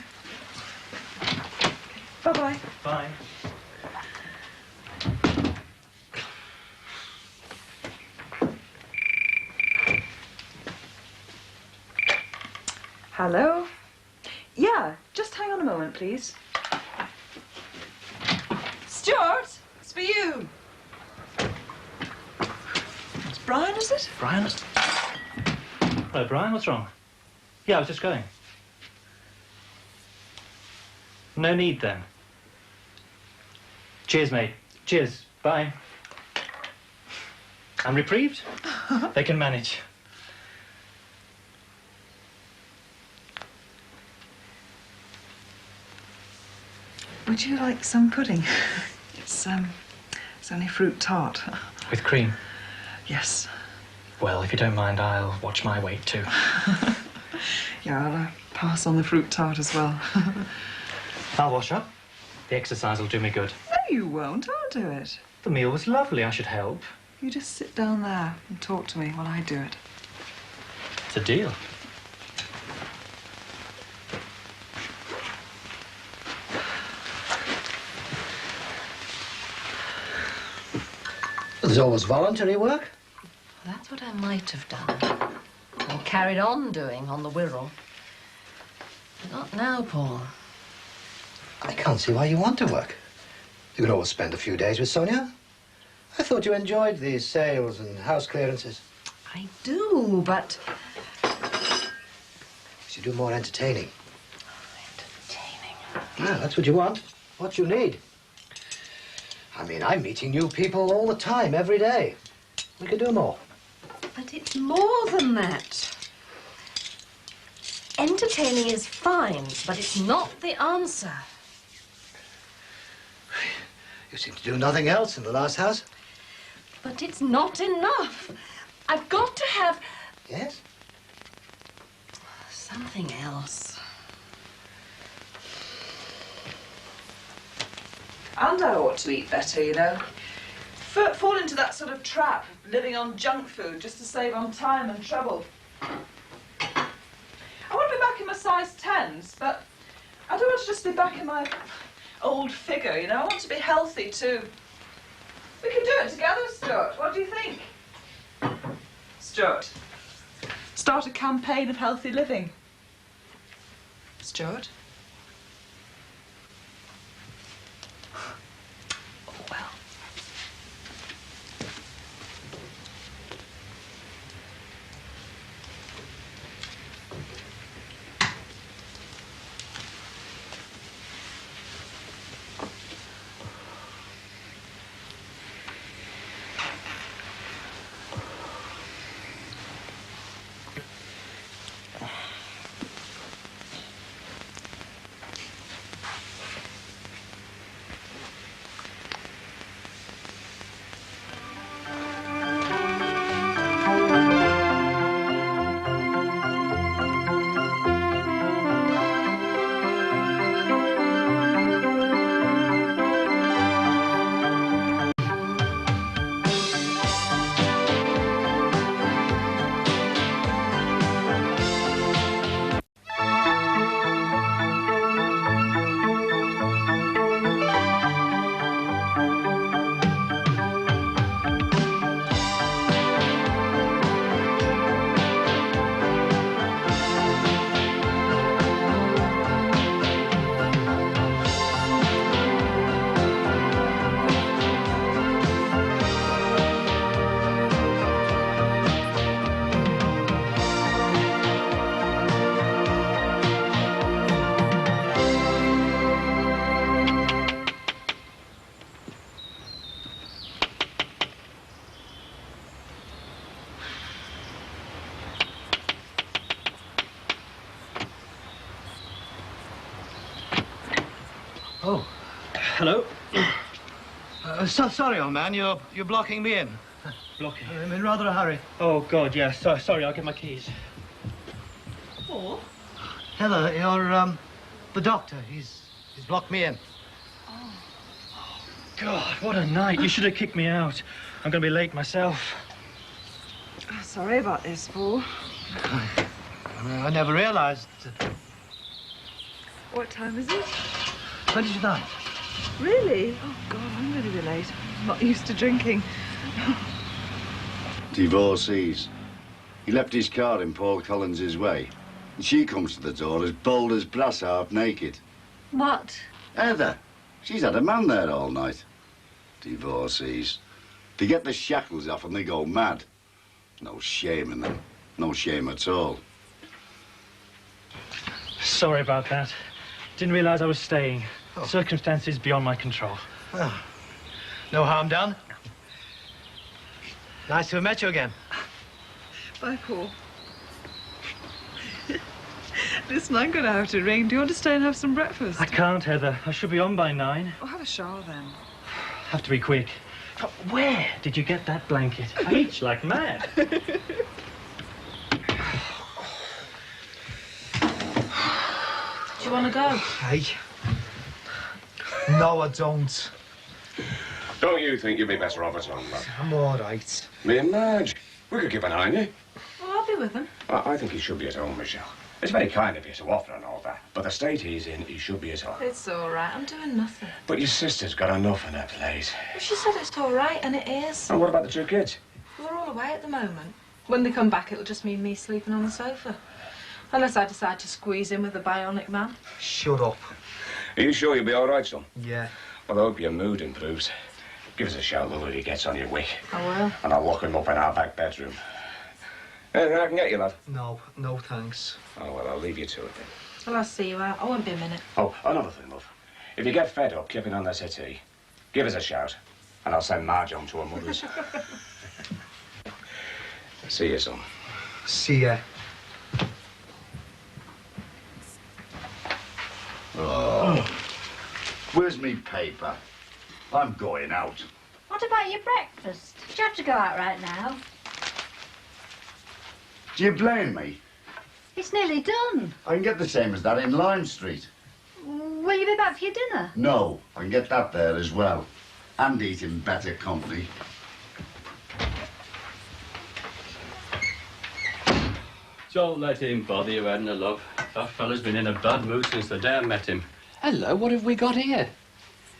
Bye-bye. Bye. Hello? Yeah, just hang on a moment, please. Stuart, it's for you. It's Brian, is it? Brian? Hello, Brian. What's wrong? Yeah, I was just going. No need, then. Cheers, mate. Cheers. Bye. I'm reprieved. They can manage. Would you like some pudding? It's only fruit tart. With cream? Yes. Well, if you don't mind, I'll watch my weight, too. Yeah, I'll pass on the fruit tart as well. I'll wash up. The exercise will do me good. No, you won't. I'll do it. The meal was lovely. I should help. You just sit down there and talk to me while I do it. It's a deal. There's always voluntary work. That's what I might have done. and carried on doing on the Wirral. Not now, Paul. I can't see why you want to work. You can always spend a few days with Sonia. I thought you enjoyed these sales and house clearances. I do, but... You should do more entertaining. Entertaining? Yeah, that's what you want. What you need. I mean, I'm meeting new people all the time, every day. We could do more. But it's more than that. Entertaining is fine, but it's not the answer. You seem to do nothing else in the last house. But it's not enough. I've got to have... Yes? Something else. And I ought to eat better, you know. Fall into that sort of trap of living on junk food just to save on time and trouble. I want to be back in my size 10s, but I don't want to just be back in my old figure, you know. I want to be healthy too. We can do it together, Stuart. What do you think? Stuart, start a campaign of healthy living. Stuart? Oh. Hello? Sorry, old man, you're blocking me in. Blocking? I'm in rather a hurry. Oh, God, yes. Sorry, I'll get my keys. Paul? Heather, you're, the doctor. He's blocked me in. God, what a night. You should have kicked me out. I'm going to be late myself. Oh, sorry about this, Paul. I never realized. What time is it? 20 to 9. Really? Oh, God, I'm going to be late. I'm not used to drinking. Divorcees. He left his car in Paul Collins's way. And she comes to the door as bold as brass, half naked. What? Heather. She's had a man there all night. Divorcees. They get the shackles off and they go mad. No shame in them. No shame at all. Sorry about that. Didn't realize I was staying. Circumstances beyond my control. Oh. No harm done. Nice to have met you again. Bye, Paul. Listen, I'm going to have to ring. Do you want to stay and have some breakfast? I can't, Heather. I should be on by 9. Oh, have a shower then. Have to be quick. Where did you get that blanket? I itch like mad. Do you want to go? Hey. No, I don't. Don't you think you'd be better off at home, lad? I'm all right. Me and Madge. We could keep an eye on you. Well, I'll be with him. I think he should be at home, Michelle. It's very kind of you to offer and all that, but the state he's in, he should be at home. It's all right. I'm doing nothing. But your sister's got enough on her plate. Well, she said it's all right, and it is. And what about the 2 kids? We're all away at the moment. When they come back, it'll just mean me sleeping on the sofa. Unless I decide to squeeze in with the bionic man. Shut up. Are you sure you'll be all right, son? Yeah. Well, I hope your mood improves. Give us a shout the he gets on your wick. I will. And I'll lock him up in our back bedroom. Anything I can get you, lad? No, no thanks. Oh, well, I'll leave you to it then. Well, I'll see you out. I won't be a minute. Oh, another thing, love. If you get fed up keeping on the settee, give us a shout, and I'll send Marge home to her mother's. See you, son. See ya. Oh. Where's me paper? I'm going out. What about your breakfast? Do you have to go out right now? Do you blame me? It's nearly done. I can get the same as that in Lime Street. Will you be back for your dinner? No, I can get that there as well. And eat in better company. Don't let him bother you, Edna, love. That fella's been in a bad mood since the day I met him. Hello, what have we got here?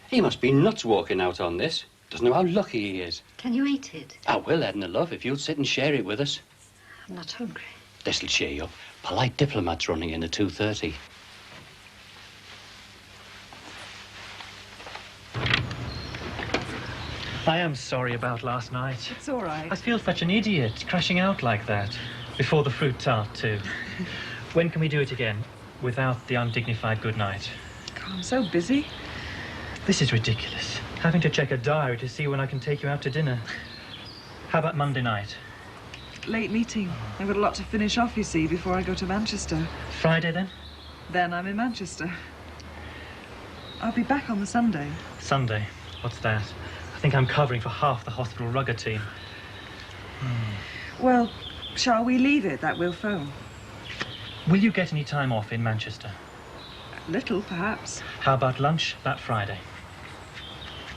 He must be nuts walking out on this. Doesn't know how lucky he is. Can you eat it? I will, Edna, love, if you'll sit and share it with us. I'm not hungry. This'll cheer you up. Polite diplomat's running in at 2:30. I am sorry about last night. It's all right. I feel such an idiot, crashing out like that. Before the fruit tart, too. When can we do it again? Without the undignified good night. God, I'm so busy. This is ridiculous. Having to check a diary to see when I can take you out to dinner. How about Monday night? Late meeting. I've got a lot to finish off, you see, before I go to Manchester. Friday, then? Then I'm in Manchester. I'll be back on the Sunday. Sunday? What's that? I think I'm covering for half the hospital rugger team. Well, shall we leave it that we'll phone? Will you get any time off in Manchester? Little, perhaps. How about lunch that Friday?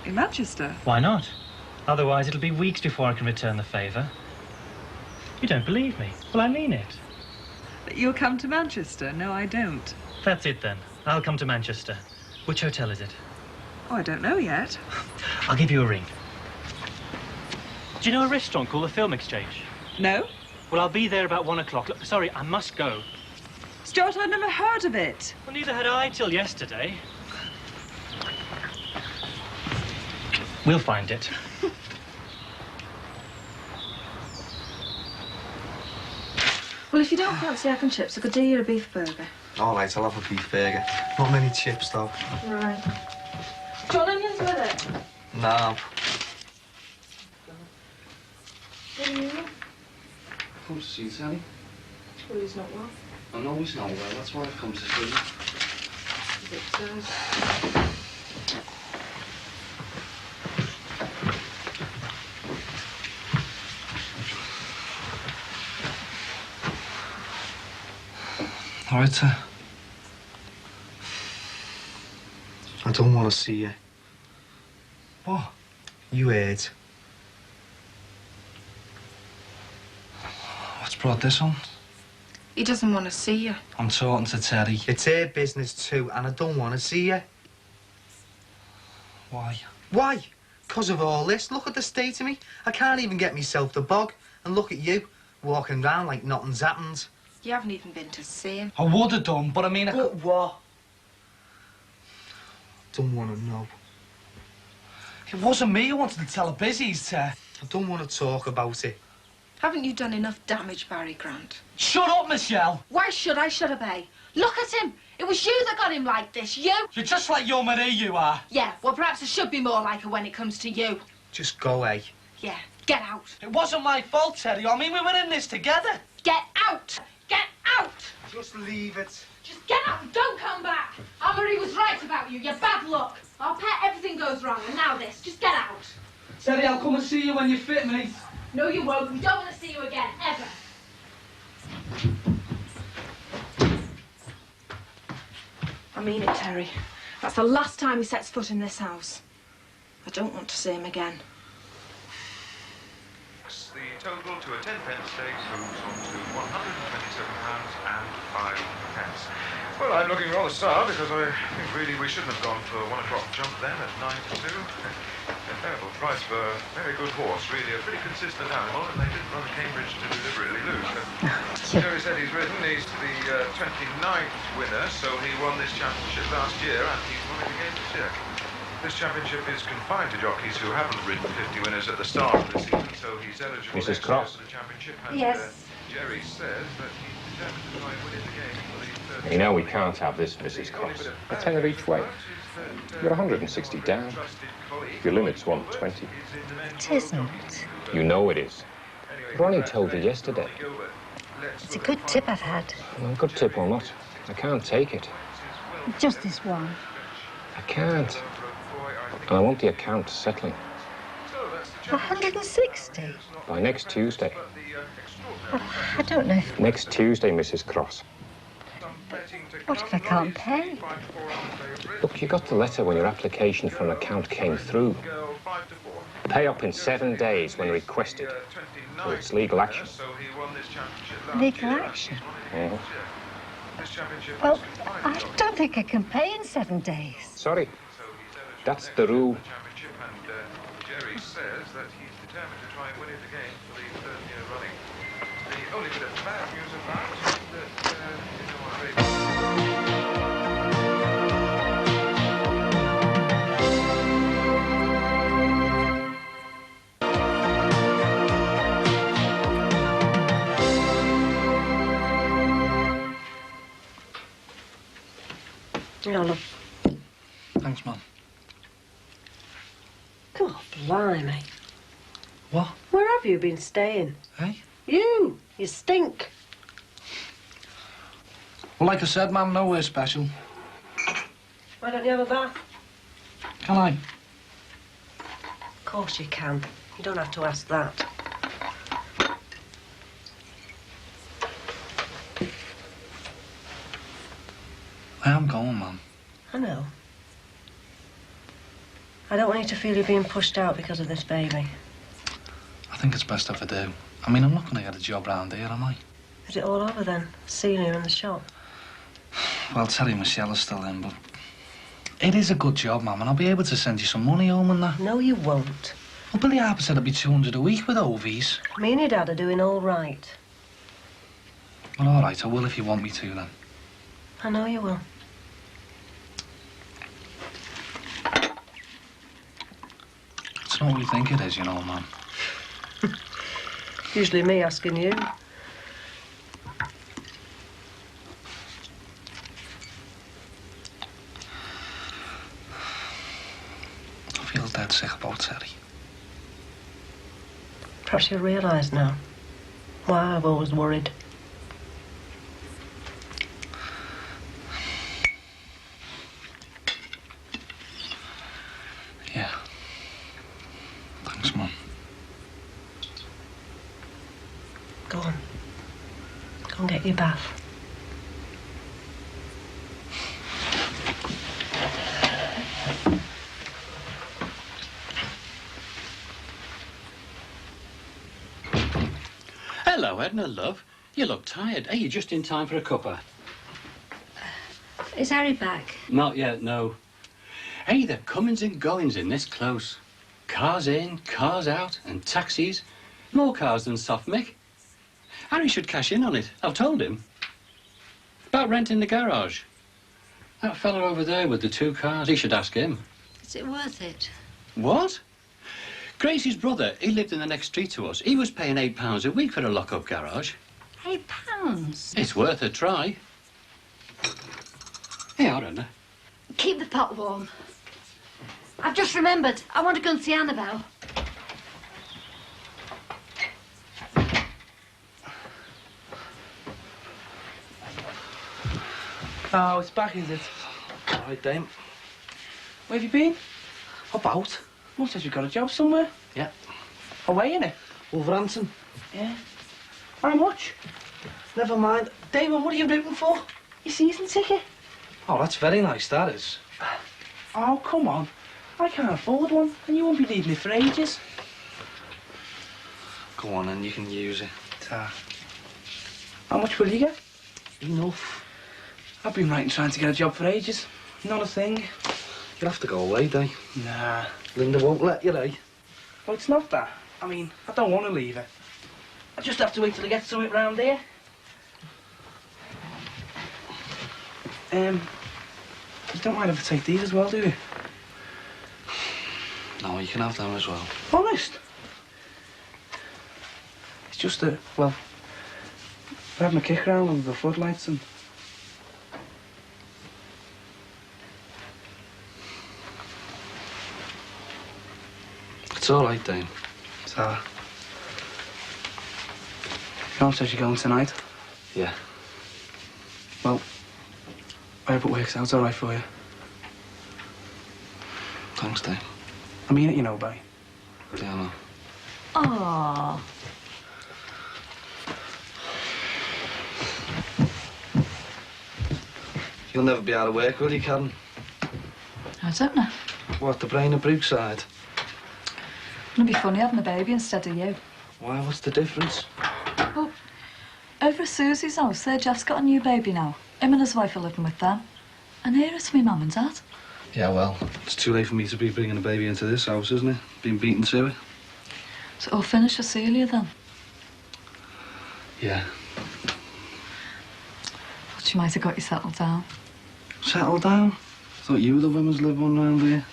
In Manchester? Why not? Otherwise, it'll be weeks before I can return the favour. You don't believe me? Well, I mean it. You'll come to Manchester? No, I don't. That's it, then. I'll come to Manchester. Which hotel is it? Oh, I don't know yet. I'll give you a ring. Do you know a restaurant called the Film Exchange? No. Well, I'll be there about 1 o'clock. Look, sorry, I must go. Stuart, I'd never heard of it. Well, neither had I till yesterday. We'll find it. Well, if you don't fancy egg and chips, I could do you a beef burger. All right, I'll have a beef burger. Not many chips, though. Right. Do you want onions with it? No. Come to see Sally. Well, he's not well. I know he's not well, that's why I've come to see you. All right, sir. I don't want to see you. What? You heard. What's brought this on? He doesn't want to see you. I'm talking to Terry. It's her business too, and I don't want to see you. Why? Why? Because of all this. Look at the state of me. I can't even get myself to bog. And look at you, walking around like nothing's happened. You haven't even been to see him. I would have done, but I mean, But what? Don't want to know. It wasn't me who wanted to tell her busies, I don't want to talk about it. Haven't you done enough damage, Barry Grant? Shut up, Michelle! Why should I shut obey? Look at him! It was you that got him like this, you! You're just like your Marie, you are. Yeah, well, perhaps I should be more like her when it comes to you. Just go away. Yeah, get out. It wasn't my fault, Terry. I mean, we were in this together. Get out! Get out! Just leave it. Just get out and don't come back! Anne-Marie was right about you. You're bad luck. Our pet, everything goes wrong, and now this. Just get out. Terry, I'll come and see you when you fit me. No, you won't. We don't want to see you again, ever. I mean it, Terry. That's the last time he sets foot in this house. I don't want to see him again. Thus, the total to a 10-pence stake moves on to £127.05. Well, I'm looking rather sour because I think really we shouldn't have gone for 1 o'clock jump then at 9 to 2. A terrible price for a very good horse, really a pretty consistent animal, and they didn't run Cambridge to deliberately lose. Jerry said he's ridden, he's the 29th winner, so he won this championship last year and he's won it again this year. This championship is confined to jockeys who haven't ridden 50 winners at the start of the season, so he's eligible Mrs. next Cross. year for the championship. And, Yes. Jerry says that he's determined to try and win it again for the third. You know we can't have this, Mrs. Cross. A tenner each way. You're 160 down. Your limit's 120. It isn't. You know it is. Ronnie told you yesterday. It's a good tip I've had. Well, good tip or not, I can't take it. Just this one. I can't. And I want the account settling 160? by next Tuesday. I don't know if... Next Tuesday, Mrs. Cross. What if I can't pay? Look, you got the letter when your application for an account came through. Pay up in 7 days when requested. So it's legal action. Legal action? Mhm. Well, I don't think I can pay in 7 days. Sorry. That's the rule. Jerry says that he's determined to try and win it again for the third year running. The only bit of bad news about it is that, Olive. Thanks, Mum. God, blimey. What? Where have you been staying? Hey? You stink. Well, like I said, Mum, nowhere special. Why don't you have a bath? Can I? Of course you can. You don't have to ask that. I am going, Mum. I know. I don't want you to feel you're being pushed out because of this baby. I think it's best if I do. I mean, I'm not going to get a job round here, am I? Is it all over then? Seeing you in the shop? Well, Terry Michelle is still in, but it is a good job, Mum, and I'll be able to send you some money home and that. No, you won't. Well, Billy Harper said it'd be 200 a week with OVs. Me and your dad are doing all right. Well, all right, I will if you want me to, then. I know you will. It's not what you think it is, you know, Mum. Usually me asking you. I feel dead sick about Terry. Perhaps you'll realise now why I've always worried. Yeah. Thanks, Mum. Go on. Go and get your bath. Hello, Edna, love. You look tired. Hey, you're just in time for a cuppa. Is Harry back? Not yet, no. Hey, the comings and goings in this close. Cars in, cars out, and taxis. More cars than soft Mick. Harry should cash in on it. I've told him. About renting the garage. That fella over there with the 2 cars, he should ask him. Is it worth it? What? Gracie's brother, he lived in the next street to us. He was paying £8 a week for a lock-up garage. £8? It's worth a try. Hey, I don't know. Keep the pot warm. I've just remembered. I want to go and see Annabelle. Oh, it's back, is it? All right, then. Where have you been? About. Mum says you got a job somewhere. Yeah. Away, innit? Wolverhampton. Yeah. How much? Never mind. Damon, what are you rooting for? Your season ticket. Oh, that's very nice, that is. Oh, come on. I can't afford one, and you won't be needing it for ages. Go on, and you can use it. How much will you get? Enough. I've been writing trying to get a job for ages. Not a thing. You'll have to go away, Day. Nah. Linda won't let you, eh? Well, it's not that. I mean, I don't want to leave her. I just have to wait till I get something round here. You don't mind if I take these as well, do you? No, you can have them as well. Honest? It's just that, well, we're having a kick around with the floodlights and... It's all right, Dane. So... Mum says you're going tonight? Yeah. Well, I hope it works out all right for you. Thanks, Dane. I mean it, you know, Bay. Yeah, I know. Aww. You'll never be out of work, will you, Karen? I don't know. What, the brain of Brookside? It'd be funny having a baby instead of you. Why, what's the difference? Well, over at Susie's house, their Jeff's got a new baby now. Him and his wife are living with them. And here it's me mum and dad. Yeah, well, it's too late for me to be bringing a baby into this house, isn't it? Been beaten to it. So I'll finish with Celia then. Yeah. Thought she might have got you settled down. Settle down? Thought you were the women's live one round here.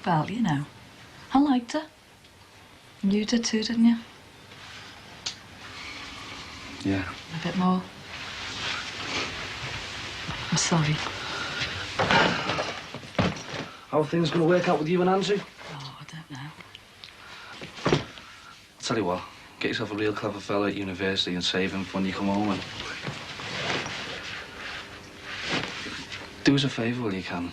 Well, you know. I liked her. And you did too, didn't you? Yeah. A bit more. I'm sorry. How are things going to work out with you and Andrew? Oh, I don't know. I'll tell you what, get yourself a real clever fella at university and save him for when you come home and... Do us a favour, will you, can?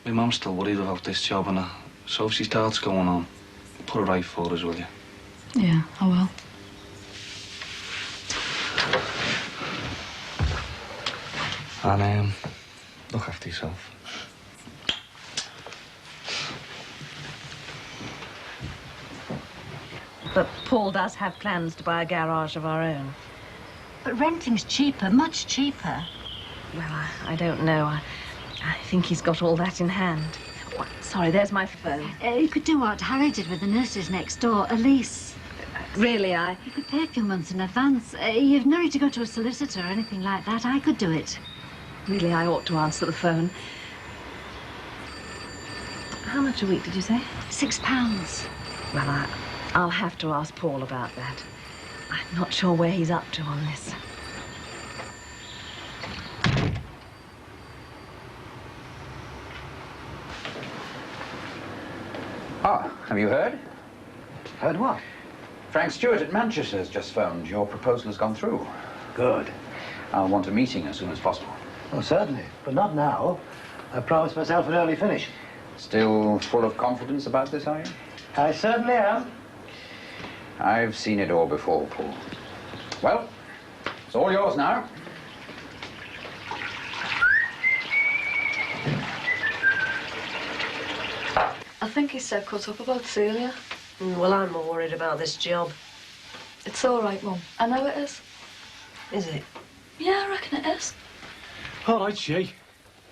My mum's still worried about this job and so if she starts going on, put it right for us, will you? Yeah, I will. And, look after yourself. But Paul does have plans to buy a garage of our own. But renting's cheaper, much cheaper. Well, I don't know. I think he's got all that in hand. Oh, sorry, there's my phone. You could do what Harry did with the nurses next door, a lease. Really, You could pay a few months in advance. You've no need to go to a solicitor or anything like that. I could do it. Really, I ought to answer the phone. How much a week did you say? £6. Well, I'll have to ask Paul about that. I'm not sure where he's up to on this. Ah, have you heard? Heard what? Frank Stewart at Manchester has just phoned. Your proposal has gone through. Good. I'll want a meeting as soon as possible. Oh, certainly, but not now. I promised myself an early finish. Still full of confidence about this, are you? I certainly am. I've seen it all before, Paul. Well, it's all yours now. I think he's so cut up about Celia. Well, I'm more worried about this job. It's all right, Mum. I know it is. Is it? Yeah, I reckon it is. All right, Shay.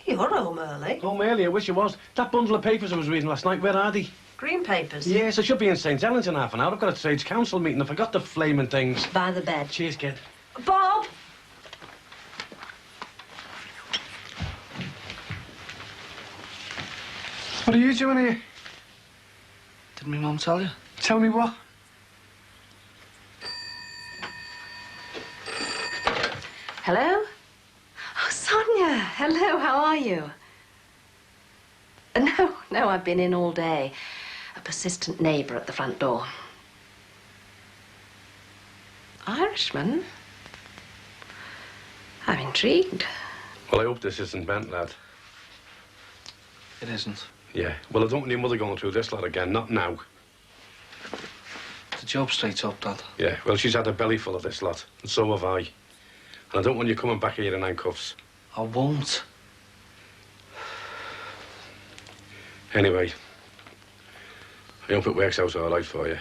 You're home early. Home early, I wish you was. That bundle of papers I was reading last night, where are they? Green papers? Yes, I should be in St. Helens in half an hour. I've got a trades council meeting. I forgot the flaming things. By the bed. Cheers, kid. Bob! What are you doing here? Did my mum tell you? Tell me what? Hello? Oh, Sonia. Hello, how are you? No, I've been in all day. A persistent neighbour at the front door. Irishman? I'm intrigued. Well, I hope this isn't bent, lad. It isn't. Yeah. Well, I don't want your mother going through this lot again. Not now. The job's straight up, Dad. Yeah. Well, she's had a belly full of this lot, and so have I. And I don't want you coming back here in handcuffs. I won't. Anyway, I hope it works out all right for you.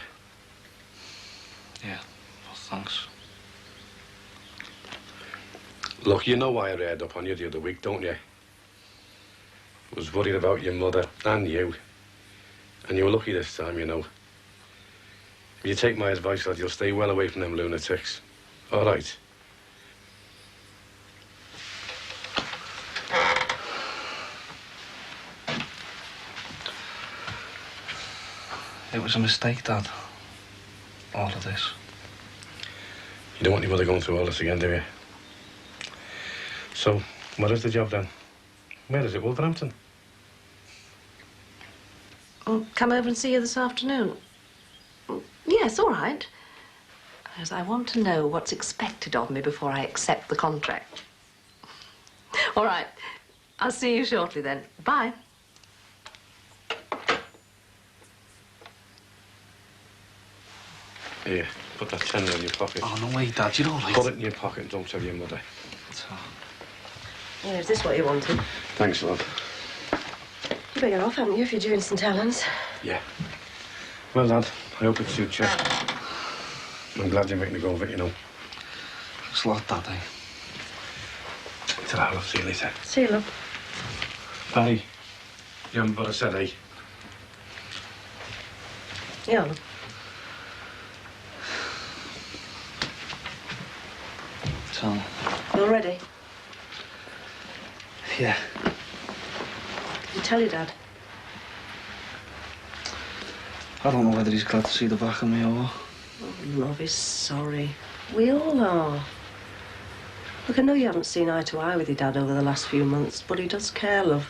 Yeah, well, thanks. Look, you know why I read up on you the other week, don't you? I was worried about your mother and you. And you were lucky this time, you know. If you take my advice, lad, you'll stay well away from them lunatics. All right? It was a mistake, Dad. All of this. You don't want your mother going through all this again, do you? So, what is the job then? Where is it, Wolverhampton? I'll come over and see you this afternoon. Yes, all right. As I want to know what's expected of me before I accept the contract. All right. I'll see you shortly then. Bye. Here, put that tenner in your pocket. Oh, no, wait, Dad, you don't like... Put it in your pocket and don't tell your mother. Yeah, is this what you wanted? Thanks, love. You better get off, haven't you, if you're due in St Helens? Yeah. Well, Dad, I hope it suits you. I'm glad you're making a go of it, you know. Thanks a lot, Daddy. Ta-ra, love. See you later. See you, love. Barry, you haven't but a said, eh? Yeah, love. So... You all ready? Yeah. Did you tell your dad? I don't know whether he's glad to see the back of me or... Oh, love is sorry. We all are. Look, I know you haven't seen eye to eye with your dad over the last few months, but he does care, love.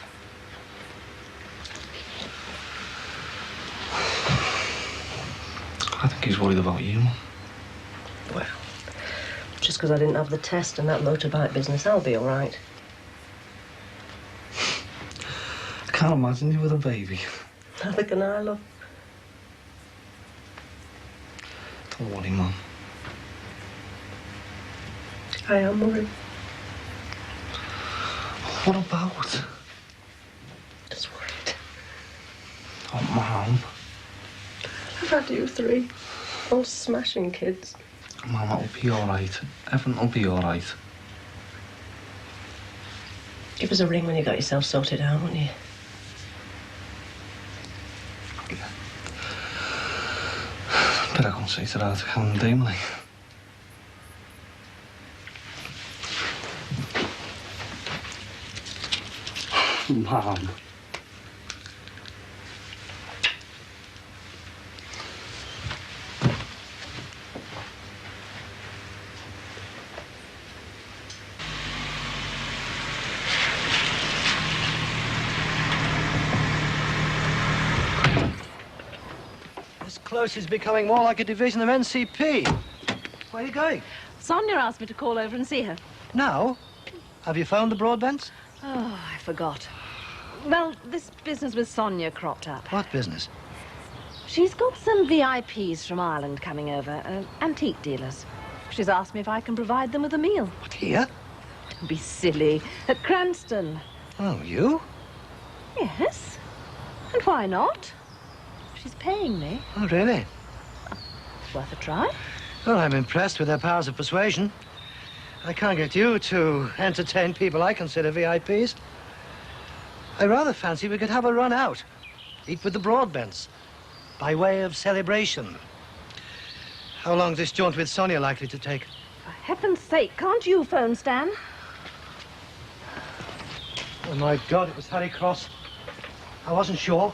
I think he's worried about you. Well, just because I didn't have the test and that motorbike business, I'll be all right. I can't imagine you with a baby. Neither can I, love. Don't worry, Mum. I am worried. What about? Just worried. Oh, Mum. I've had you three. All smashing kids. Mum, it'll be all right. Everything will be all right. Give us a ring when you got yourself sorted out, won't you? Better go and say to Dad to come and do me. Mum. This close is becoming more like a division of NCP. Where are you going? Sonia asked me to call over and see her. Now? Have you found the Broadbents? Oh, I forgot. Well, this business with Sonia cropped up. What business? She's got some VIPs from Ireland coming over, antique dealers. She's asked me if I can provide them with a meal. What, here? Don't be silly. At Cranston. Oh, you? Yes. And why not? She's paying me. Oh, really? It's worth a try. Well, I'm impressed with their powers of persuasion. I can't get you to entertain people I consider VIPs. I rather fancy we could have a run out. Eat with the Broadbents. By way of celebration. How long's this jaunt with Sonia likely to take? For heaven's sake, can't you phone Stan? Oh, my God, it was Harry Cross. I wasn't sure.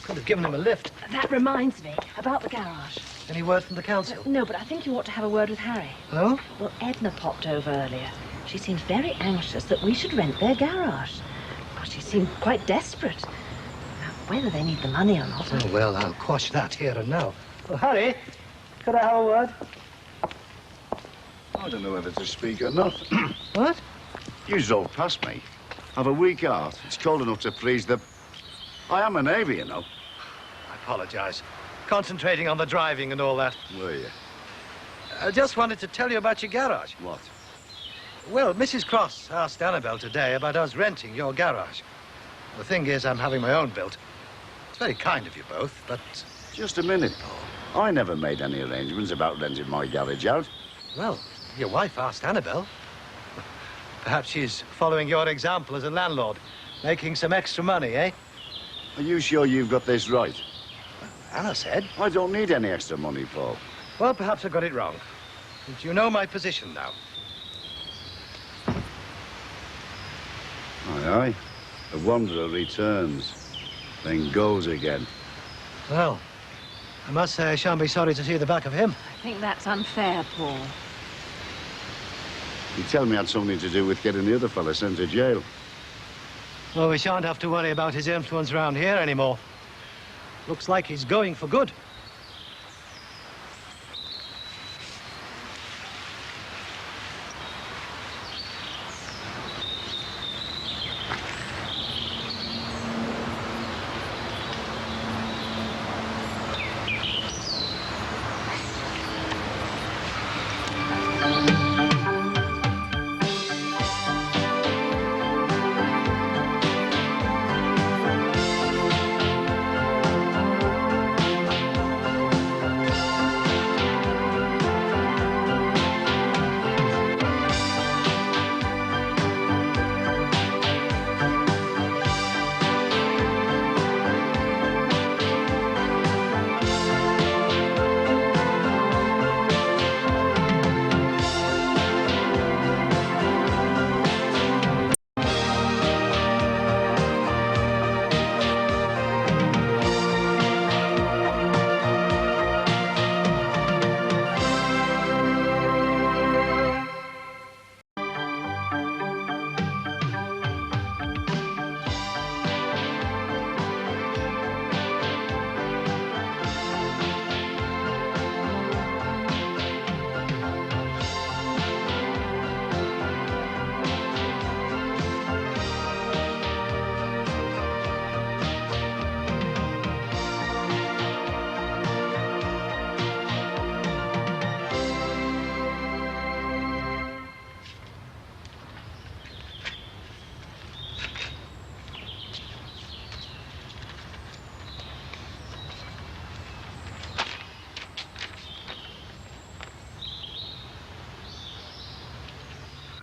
Could have given him a lift. That reminds me about the garage. Any word from the council? No, but I think you ought to have a word with Harry. Oh? Well, Edna popped over earlier. She seems very anxious that we should rent their garage. Well, she seemed quite desperate. Now, whether they need the money or not... Oh, well, I'll quash that here and now. Well, Harry, could I have a word? I don't know whether to speak or not. What? You drove past me. Have a week out. It's cold enough to freeze the... I am a navy, you know. I apologise. Concentrating on the driving and all that. Were you? I just wanted to tell you about your garage. What? Well, Mrs. Cross asked Annabelle today about us renting your garage. The thing is, I'm having my own built. It's very kind of you both, but... Just a minute, Paul. I never made any arrangements about renting my garage out. Well, your wife asked Annabelle. Perhaps she's following your example as a landlord, making some extra money, eh? Are you sure you've got this right? Anna said. I don't need any extra money, Paul. Well, perhaps I got it wrong. But you know my position now. Aye, aye. A wanderer returns, then goes again. Well, I must say I shan't be sorry to see the back of him. I think that's unfair, Paul. You tell me it had something to do with getting the other fella sent to jail. Well, we shan't have to worry about his influence around here anymore. Looks like he's going for good.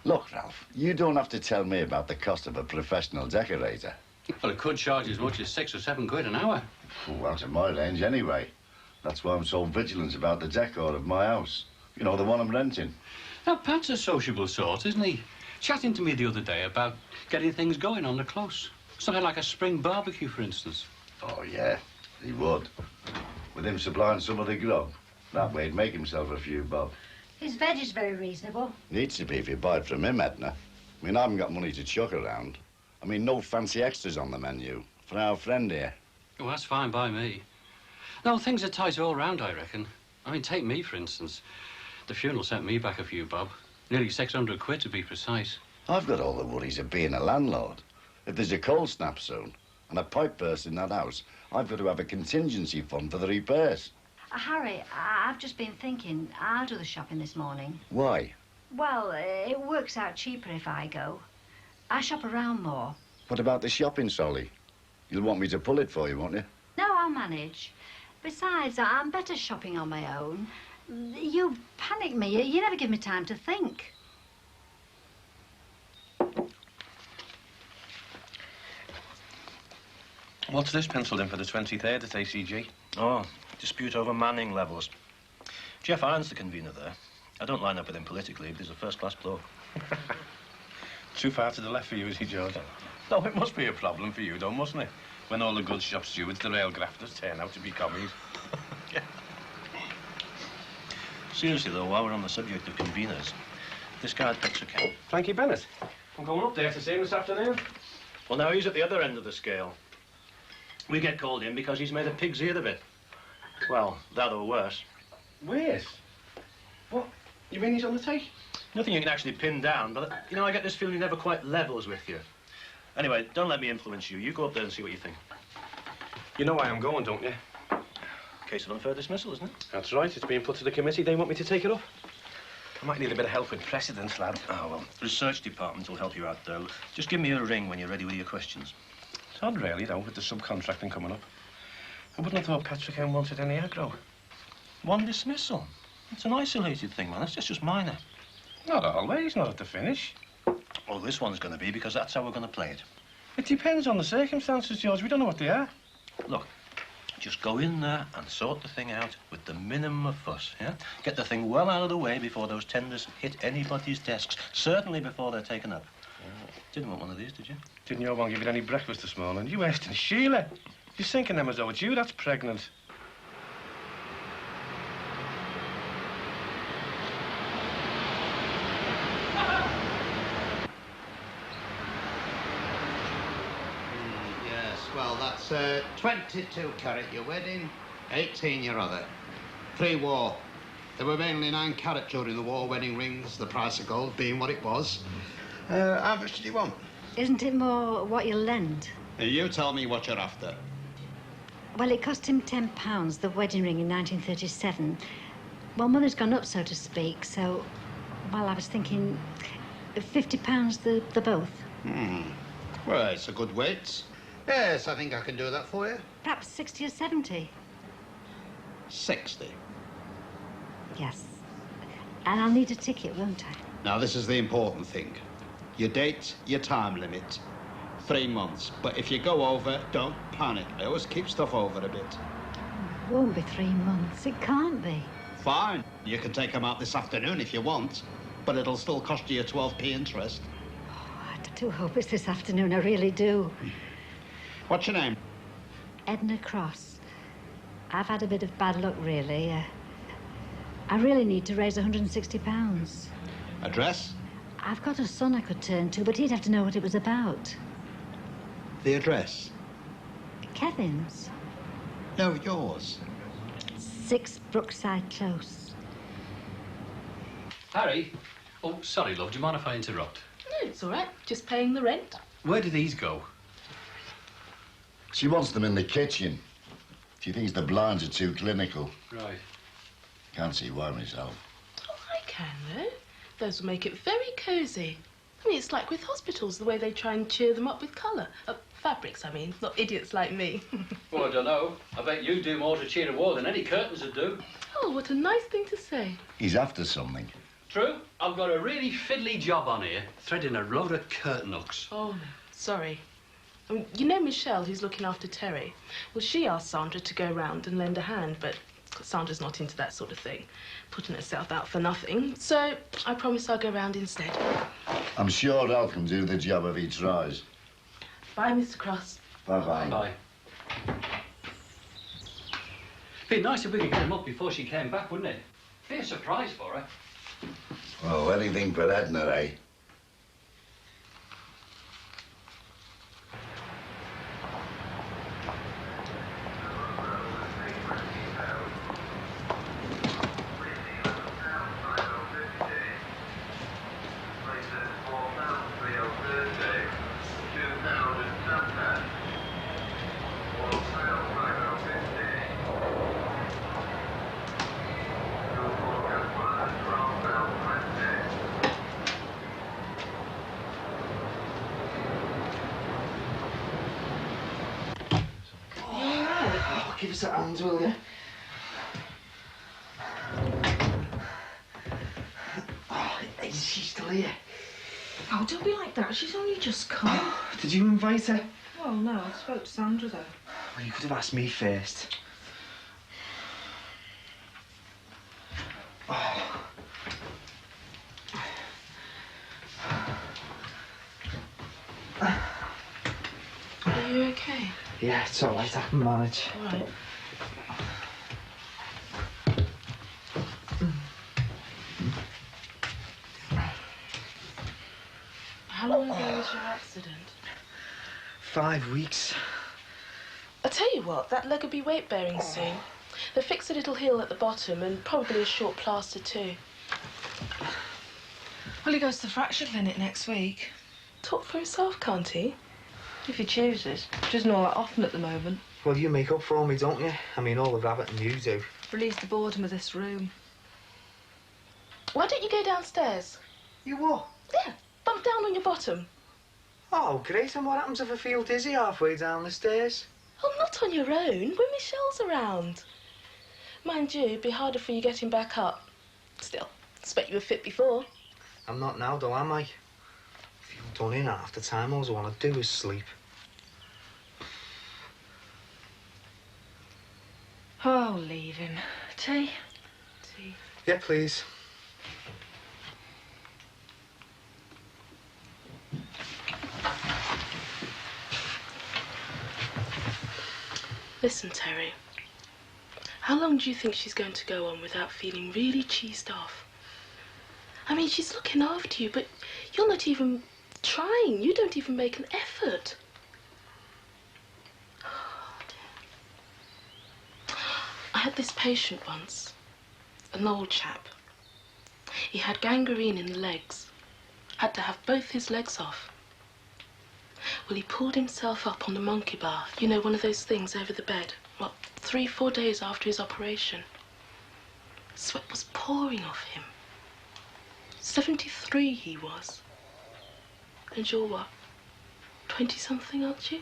Look, Ralph, you don't have to tell me about the cost of a professional decorator. Well, it could charge as much as £6 or £7 an hour. Oh, out of my range anyway. That's why I'm so vigilant about the decor of my house. You know, the one I'm renting. Now, Pat's a sociable sort, isn't he? Chatting to me the other day about getting things going on the close. Something like a spring barbecue, for instance. Oh, yeah, he would. With him supplying some of the grub. That way he'd make himself a few bob. His veg is very reasonable. Needs to be if you buy it from him, Edna. I mean, I haven't got money to chuck around. I mean, no fancy extras on the menu for our friend here. Oh, that's fine by me. No, things are tight all round, I reckon. I mean, take me, for instance. The funeral sent me back a few bob. Nearly £600 to be precise. I've got all the worries of being a landlord. If there's a cold snap soon and a pipe bursts in that house, I've got to have a contingency fund for the repairs. Harry, I've just been thinking I'll do the shopping this morning. Why? Well, it works out cheaper if I go. I shop around more. What about the shopping, Solly? You'll want me to pull it for you, won't you? No, I'll manage. Besides, I'm better shopping on my own. You panic me. You never give me time to think. What's this penciled in for the 23rd at ACG? Oh, dispute over manning levels. Jeff Iron's the convener there. I don't line up with him politically, but he's a first-class bloke. Too far to the left for you, is he, George? No, it must be a problem for you, though, mustn't it? When all the good shop stewards, the rail grafters, turn out to be commies. Yeah. Seriously, though, while we're on the subject of conveners, this guy at Peck's account. Frankie Bennett. I'm going up there to see him this afternoon. Well, now, he's at the other end of the scale. We get called in because he's made a pig's ear of it. Well, that or worse. Worse? What? You mean he's on the take? Nothing you can actually pin down, but, you know, I get this feeling he never quite levels with you. Anyway, don't let me influence you. You go up there and see what you think. You know why I'm going, don't you? Case of unfair dismissal, isn't it? That's right. It's being put to the committee. They want me to take it up. I might need a bit of help with precedence, lad. Oh, well, the research department will help you out, though. Just give me a ring when you're ready with your questions. It's odd, really, though, with the subcontracting coming up. I wouldn't have thought Patrick wanted any aggro. One dismissal. It's an isolated thing, man. That's just minor. Not always, not at the finish. Oh, this one's going to be, because that's how we're going to play it. It depends on the circumstances, George. We don't know what they are. Look, just go in there and sort the thing out with the minimum of fuss, yeah? Get the thing well out of the way before those tenders hit anybody's desks. Certainly before they're taken up. Didn't want one of these, did you? Didn't your one give you any breakfast this morning? You Weston Sheila. You're sinking them as though it's you that's pregnant. Yes, well, that's 22 carat your wedding, 18 your other. Pre-war. There were mainly 9 carat during the war wedding rings, the price of gold being what it was. How much did you want? Isn't it more what you lend? You tell me what you're after. Well, it cost him £10, the wedding ring in 1937. Well, Mother's gone up, so to speak, so... Well, I was thinking £50 the both. Well, it's a good weight. Yes, I think I can do that for you. Perhaps 60 or 70. 60. Yes. And I'll need a ticket, won't I? Now, this is the important thing. Your date, your time limit. 3 months. But if you go over, don't panic. I always keep stuff over a bit. It won't be 3 months. It can't be. Fine. You can take them out this afternoon if you want. But it'll still cost you 12p interest. I do hope it's this afternoon. I really do. What's your name? Edna Cross. I've had a bit of bad luck, really. I really need to raise £160. Address? I've got a son I could turn to, but he'd have to know what it was about. The address? Kevin's. No, yours. 6 Brookside Close. Harry? Oh, sorry, love. Do you mind if I interrupt? No, it's all right. Just paying the rent. Where do these go? She wants them in the kitchen. She thinks the blinds are too clinical. Right. Can't see why myself. Oh, I can, though. Those will make it very cosy. I mean, it's like with hospitals, the way they try and cheer them up with colour. Fabrics, I mean, not idiots like me. Well, I don't know. I bet you do more to cheer a wall than any curtains would do. Oh, what a nice thing to say. He's after something. True. I've got a really fiddly job on here, threading a load of curtain hooks. Oh, no. Sorry. I mean, you know Michelle, who's looking after Terry? Well, she asked Sandra to go round and lend a hand, but Sandra's not into that sort of thing, putting herself out for nothing. So I promise I'll go round instead. I'm sure Al can do the job if he tries. Bye, Mr. Cross. Bye-bye. Bye. Be nice if we could get him up before she came back, wouldn't it? Be a surprise for her. Oh, anything for Edna, eh? Give us a hand, will you? Oh, is she still here? Oh, don't be like that. She's only just come. Did you invite her? Well, no, I spoke to Sandra, though. Well, you could have asked me first. Oh. Are you okay? Yeah, it's all right. I can manage. All right. How long ago was your accident? 5 weeks. I'll tell you what, that leg will be weight bearing soon. They'll fix a little heel at the bottom and probably a short plaster too. Well, he goes to the fracture clinic next week. Talk for himself, can't he? If he chooses. Which isn't all that often at the moment. Well, you make up for me, don't you? I mean, all the rabbit and you do. Release the boredom of this room. Why don't you go downstairs? You what? Yeah, bump down on your bottom. Oh, great. And what happens if I feel dizzy halfway down the stairs? Oh, not on your own, when Michelle's around. Mind you, it'd be harder for you getting back up. Still, I expect you were fit before. I'm not now, though, am I? I feel done in half the time. All I want to do is sleep. Oh, leave him. Tea? Tea. Yeah, please. Listen, Terry. How long do you think she's going to go on without feeling really cheesed off? I mean, she's looking after you, but you're not even trying. You don't even make an effort. I had this patient once, an old chap. He had gangrene in the legs. Had to have both his legs off. Well, he pulled himself up on the monkey bar. You know, one of those things over the bed. What, 3-4 days after his operation. Sweat was pouring off him. 73 he was. And you're what, 20-something, aren't you?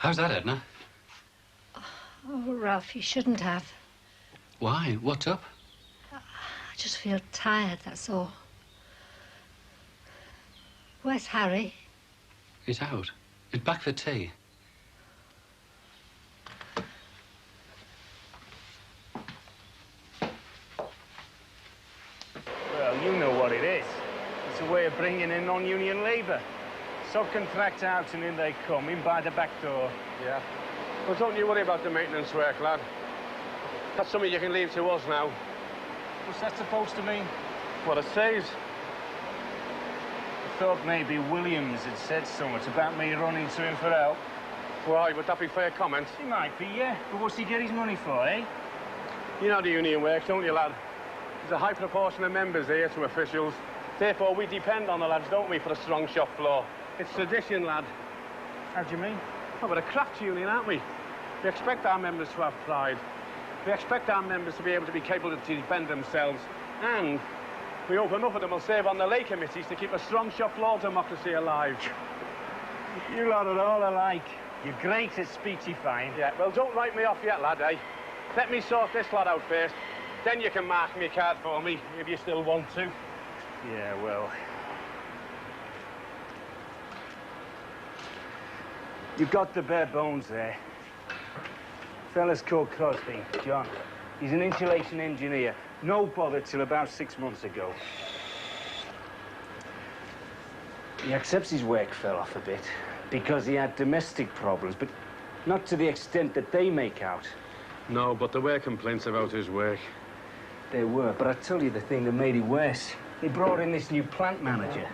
How's that, Edna? Oh, Ralph, you shouldn't have. Why? What's up? I just feel tired, that's all. Where's Harry? He's out. He's back for tea. Well, you know what it is. It's a way of bringing in non-union labour. Subcontract out and in they come, in by the back door. Yeah. Well, don't you worry about the maintenance work, lad. That's something you can leave to us now. What's that supposed to mean? What it says. I thought maybe Williams had said something about me running to him for help. Why, would that be fair comment? He might be, yeah. But what's he get his money for, eh? You know the union works, don't you, lad? There's a high proportion of members here to officials. Therefore, we depend on the lads, don't we, for a strong shop floor. It's tradition, lad. How do you mean? Oh, we're a craft union, aren't we? We expect our members to have pride. We expect our members to be able to be capable to defend themselves. And we hope enough of them will serve on the lay committees to keep a strong shop floor democracy alive. You lot are all alike. You're great at speechifying. Yeah, well, don't write me off yet, lad, eh? Let me sort this lad out first. Then you can mark me a card for me, if you still want to. Yeah, well... You've got the bare bones there. Fella's called Crosby, John. He's an insulation engineer. No bother till about 6 months ago. He accepts his work fell off a bit because he had domestic problems, but not to the extent that they make out. No, but there were complaints about his work. There were, but I tell you the thing that made it worse. They brought in this new plant manager.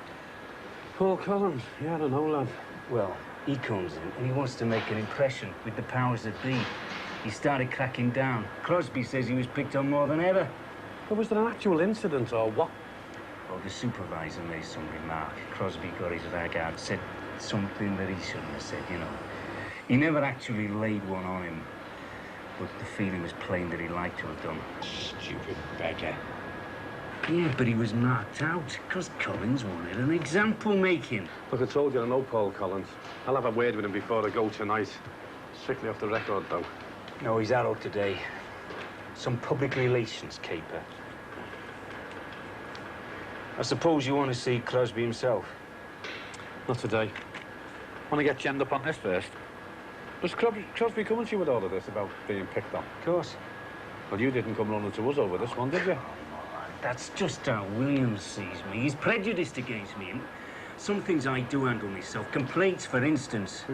Paul Collins? Yeah, I don't know, lad. Well, he comes in and he wants to make an impression with the powers that be. He started cracking down. Crosby says he was picked on more than ever. But was there an actual incident or what? Well, the supervisor made some remark. Crosby got his rag out, said something that he shouldn't have said, you know. He never actually laid one on him, but the feeling was plain that he'd like to have done. Stupid beggar. Yeah, but he was marked out because Collins wanted an example making. Look, I told you I know Paul Collins. I'll have a word with him before I go tonight. Strictly off the record, though. No, he's out today. Some public relations caper. I suppose you want to see Crosby himself? Not today. Want to get jammed up on this first. Does Crosby come at you with all of this about being picked on? Of course. Well, you didn't come running to us over this one, did you? That's just how Williams sees me. He's prejudiced against me. Some things I do handle myself. Complaints, for instance.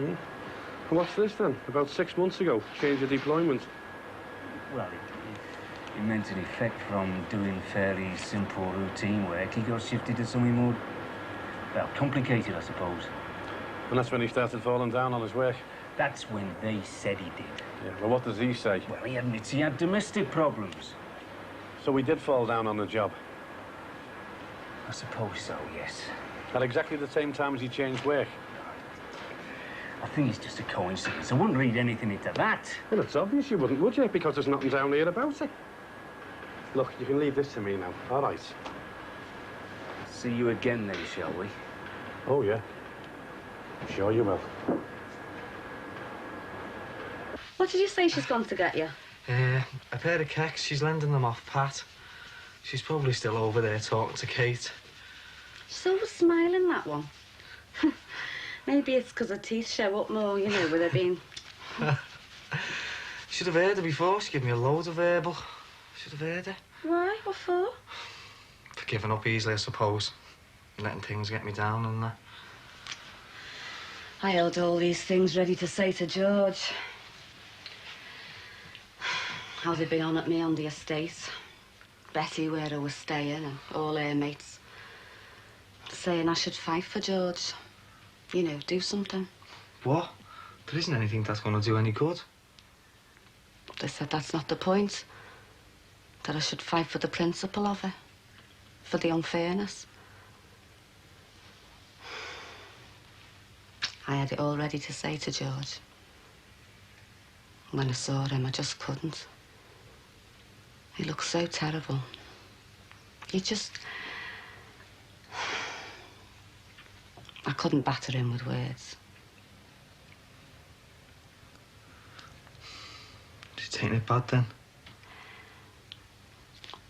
And what's this then? About 6 months ago, change of deployment. Well, it meant in effect from doing fairly simple routine work, he got shifted to something more, well, complicated, I suppose. And that's when he started falling down on his work? That's when they said he did. Yeah, well, what does he say? Well, he admits he had domestic problems. So he did fall down on the job? I suppose so, yes. At exactly the same time as he changed work? I think it's just a coincidence. I wouldn't read anything into that. Well, it's obvious you wouldn't, would you? Because there's nothing down here about it. Look, you can leave this to me now, all right? See you again then, shall we? Oh, yeah. I'm sure you will. What did you say she's gone to get you? A pair of kecks. She's lending them off Pat. She's probably still over there talking to Kate. She's always smiling, that one. Maybe it's because her teeth show up more, you know, with her being... Should have heard her before. She gave me a load of verbal. Should have heard her. Why? What for? For giving up easily, I suppose. Letting things get me down and that. I held all these things ready to say to George. How they'd been on at me on the estate. Betty, where I was staying, and all her mates. Saying I should fight for George. You know, do something. What? There isn't anything that's going to do any good. They said that's not the point. That I should fight for the principle of it. For the unfairness. I had it all ready to say to George. When I saw him, I just couldn't. He looked so terrible. He just... I couldn't batter him with words. Did you take it bad then?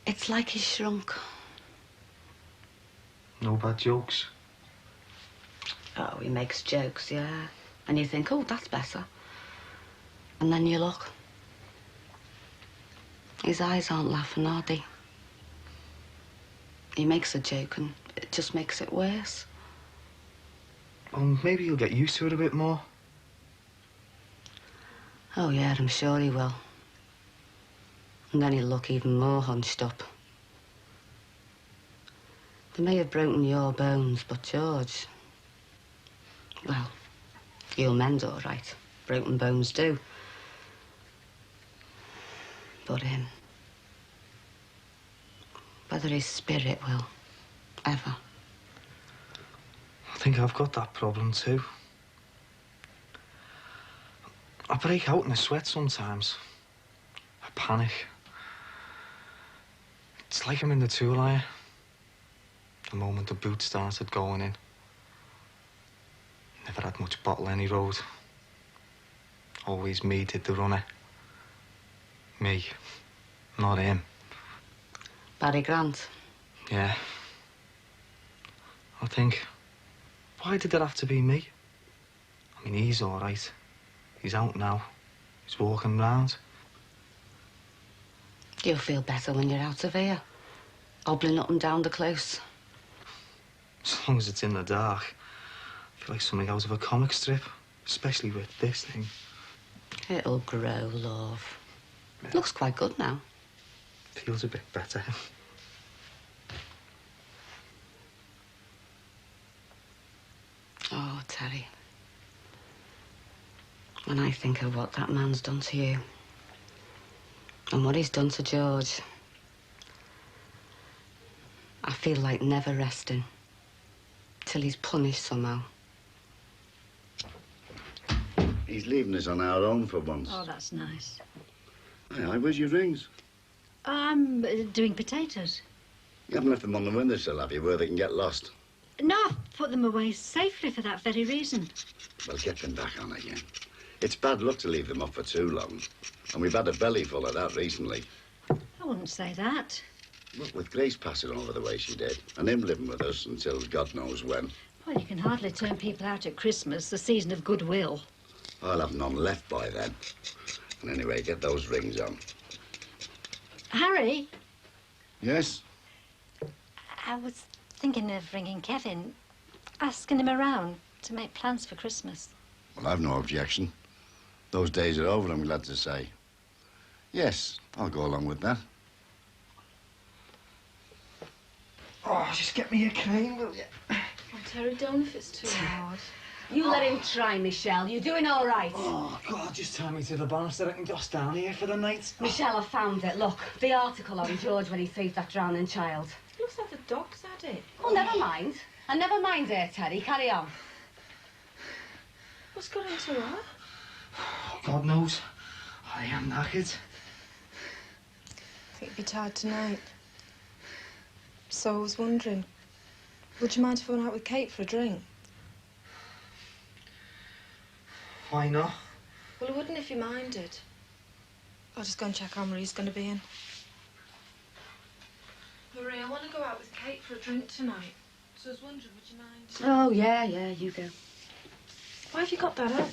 It's like he shrunk. No bad jokes? Oh, he makes jokes, yeah. And you think, oh, that's better. And then you look. His eyes aren't laughing, are they? He makes a joke and it just makes it worse. Well, maybe you'll get used to it a bit more. Oh, yeah, I'm sure he will. And then he'll look even more hunched up. They may have broken your bones, but George... Well, you'll mend all right. Broken bones do. But him... Whether his spirit will, ever. I think I've got that problem too. I break out in a sweat sometimes. I panic. It's like I'm in the tool hire. The moment the boot started going in. Never had much bottle any road. Always me did the runner. Me, not him. Barry Grant? Yeah. I think, why did it have to be me? I mean, he's all right. He's out now. He's walking round. You'll feel better when you're out of here. Hobbling up and down the close. As long as it's in the dark. I feel like something out of a comic strip. Especially with this thing. It'll grow, love. Looks quite good now. Feels a bit better. Oh, Terry. When I think of what that man's done to you, and what he's done to George, I feel like never resting till he's punished somehow. He's leaving us on our own for once. Oh, that's nice. Aye, where's your rings? I'm doing potatoes. You haven't left them on the windowsill, have you, where they can get lost? No, I've put them away safely for that very reason. Well, get them back on again. It's bad luck to leave them up for too long. And we've had a belly full of that recently. I wouldn't say that. Well, with Grace passing over the way she did, and him living with us until God knows when. Well, you can hardly turn people out at Christmas, the season of goodwill. I'll have none left by then. And anyway, get those rings on. Harry? Yes? I was thinking of ringing Kevin, asking him around to make plans for Christmas. Well, I've no objection. Those days are over, I'm glad to say. Yes, I'll go along with that. Oh, just get me a cane, will you? Oh, Terry, don't if it's too hard. You let him try, Michelle. You're doing all right. Oh, God, just tie me to the barn so I can just down here for the night. Michelle, I found it. Look, the article on George when he saved that drowning child. It looks like the dog's had it. Well, never mind. And never mind there, Terry. Carry on. What's got into her? God knows. I am knackered. I think you'd be tired tonight. So I was wondering, would you mind if I went out with Kate for a drink? Why not? Well, I wouldn't if you minded. I'll just go and check how Marie's going to be in. Marie, I want to go out with Kate for a drink tonight. So I was wondering, would you mind? Oh, yeah, you go. Why have you got that on?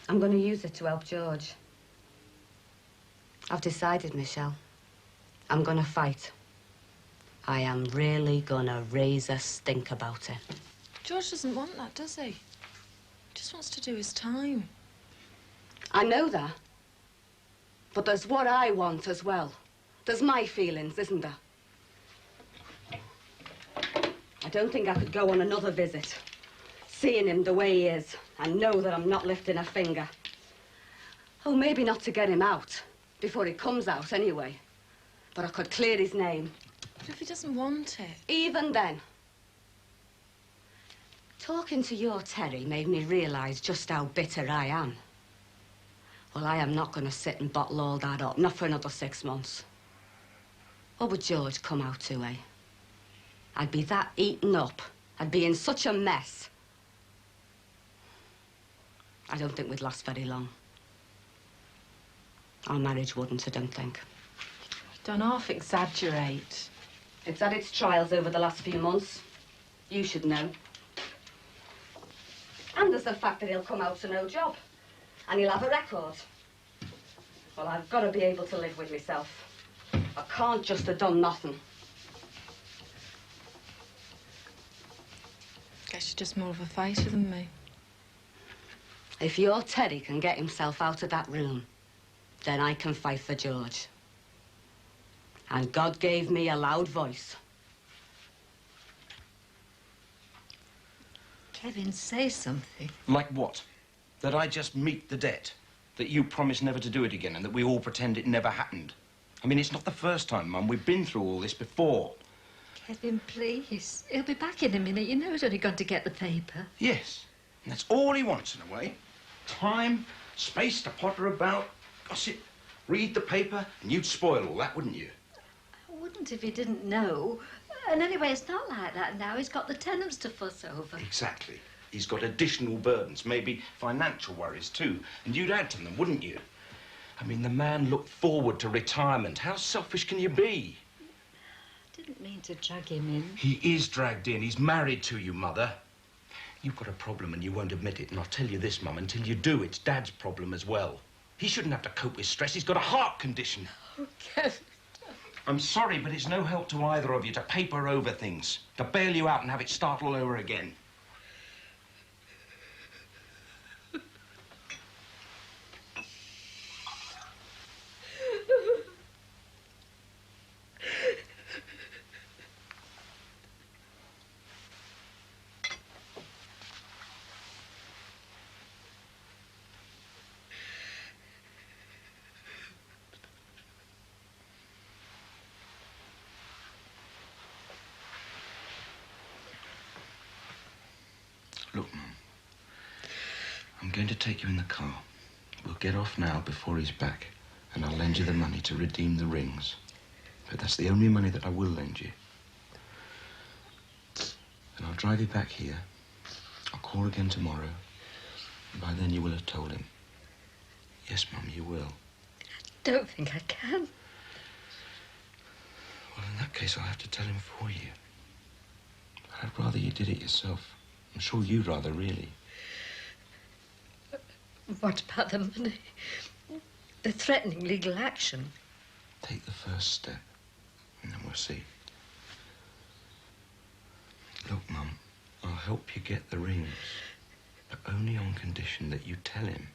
I'm going to use it to help George. I've decided, Michelle. I'm going to fight. I am really going to raise a stink about it. George doesn't want that, does he? He just wants to do his time. I know that. But there's what I want as well. There's my feelings, isn't there? I don't think I could go on another visit, seeing him the way he is, and know that I'm not lifting a finger. Oh, maybe not to get him out, before he comes out anyway. But I could clear his name. But if he doesn't want it? Even then. Talking to your Terry made me realise just how bitter I am. Well, I am not going to sit and bottle all that up, not for another 6 months. What would George come out to, eh? I'd be that eaten up. I'd be in such a mess. I don't think we'd last very long. Our marriage wouldn't, I don't think. Don't half exaggerate. It's had its trials over the last few months. You should know. And there's the fact that he'll come out to no job. And he'll have a record. Well, I've got to be able to live with myself. I can't just have done nothing. Guess you're just more of a fighter than me. If your Teddy can get himself out of that room, then I can fight for George. And God gave me a loud voice. Kevin, say something. Like what? That I just meet the debt? That you promise never to do it again and that we all pretend it never happened? I mean, it's not the first time, Mum. We've been through all this before. Kevin, please. He'll be back in a minute. You know he's only gone to get the paper. Yes, and that's all he wants in a way. Time, space to potter about, gossip, read the paper, and you'd spoil all that, wouldn't you? I wouldn't if he didn't know. And anyway, it's not like that now. He's got the tenants to fuss over. Exactly. He's got additional burdens, maybe financial worries too, and you'd add to them, wouldn't you? I mean, the man looked forward to retirement. How selfish can you be? I didn't mean to drag him in. He is dragged in. He's married to you, Mother. You've got a problem and you won't admit it, and I'll tell you this, Mum, until you do, it's Dad's problem as well. He shouldn't have to cope with stress. He's got a heart condition. Oh, Kevin. I'm sorry, but it's no help to either of you to paper over things, to bail you out and have it start all over again. Look, Mum, I'm going to take you in the car. We'll get off now before he's back, and I'll lend you the money to redeem the rings. But that's the only money that I will lend you. And I'll drive you back here. I'll call again tomorrow. And by then you will have told him. Yes, Mum, you will. Don't think I can. Well, in that case, I'll have to tell him for you. But I'd rather you did it yourself. I'm sure you'd rather, really. What about the money? They're threatening legal action. Take the first step, and then we'll see. Look, Mum, I'll help you get the rings, but only on condition that you tell him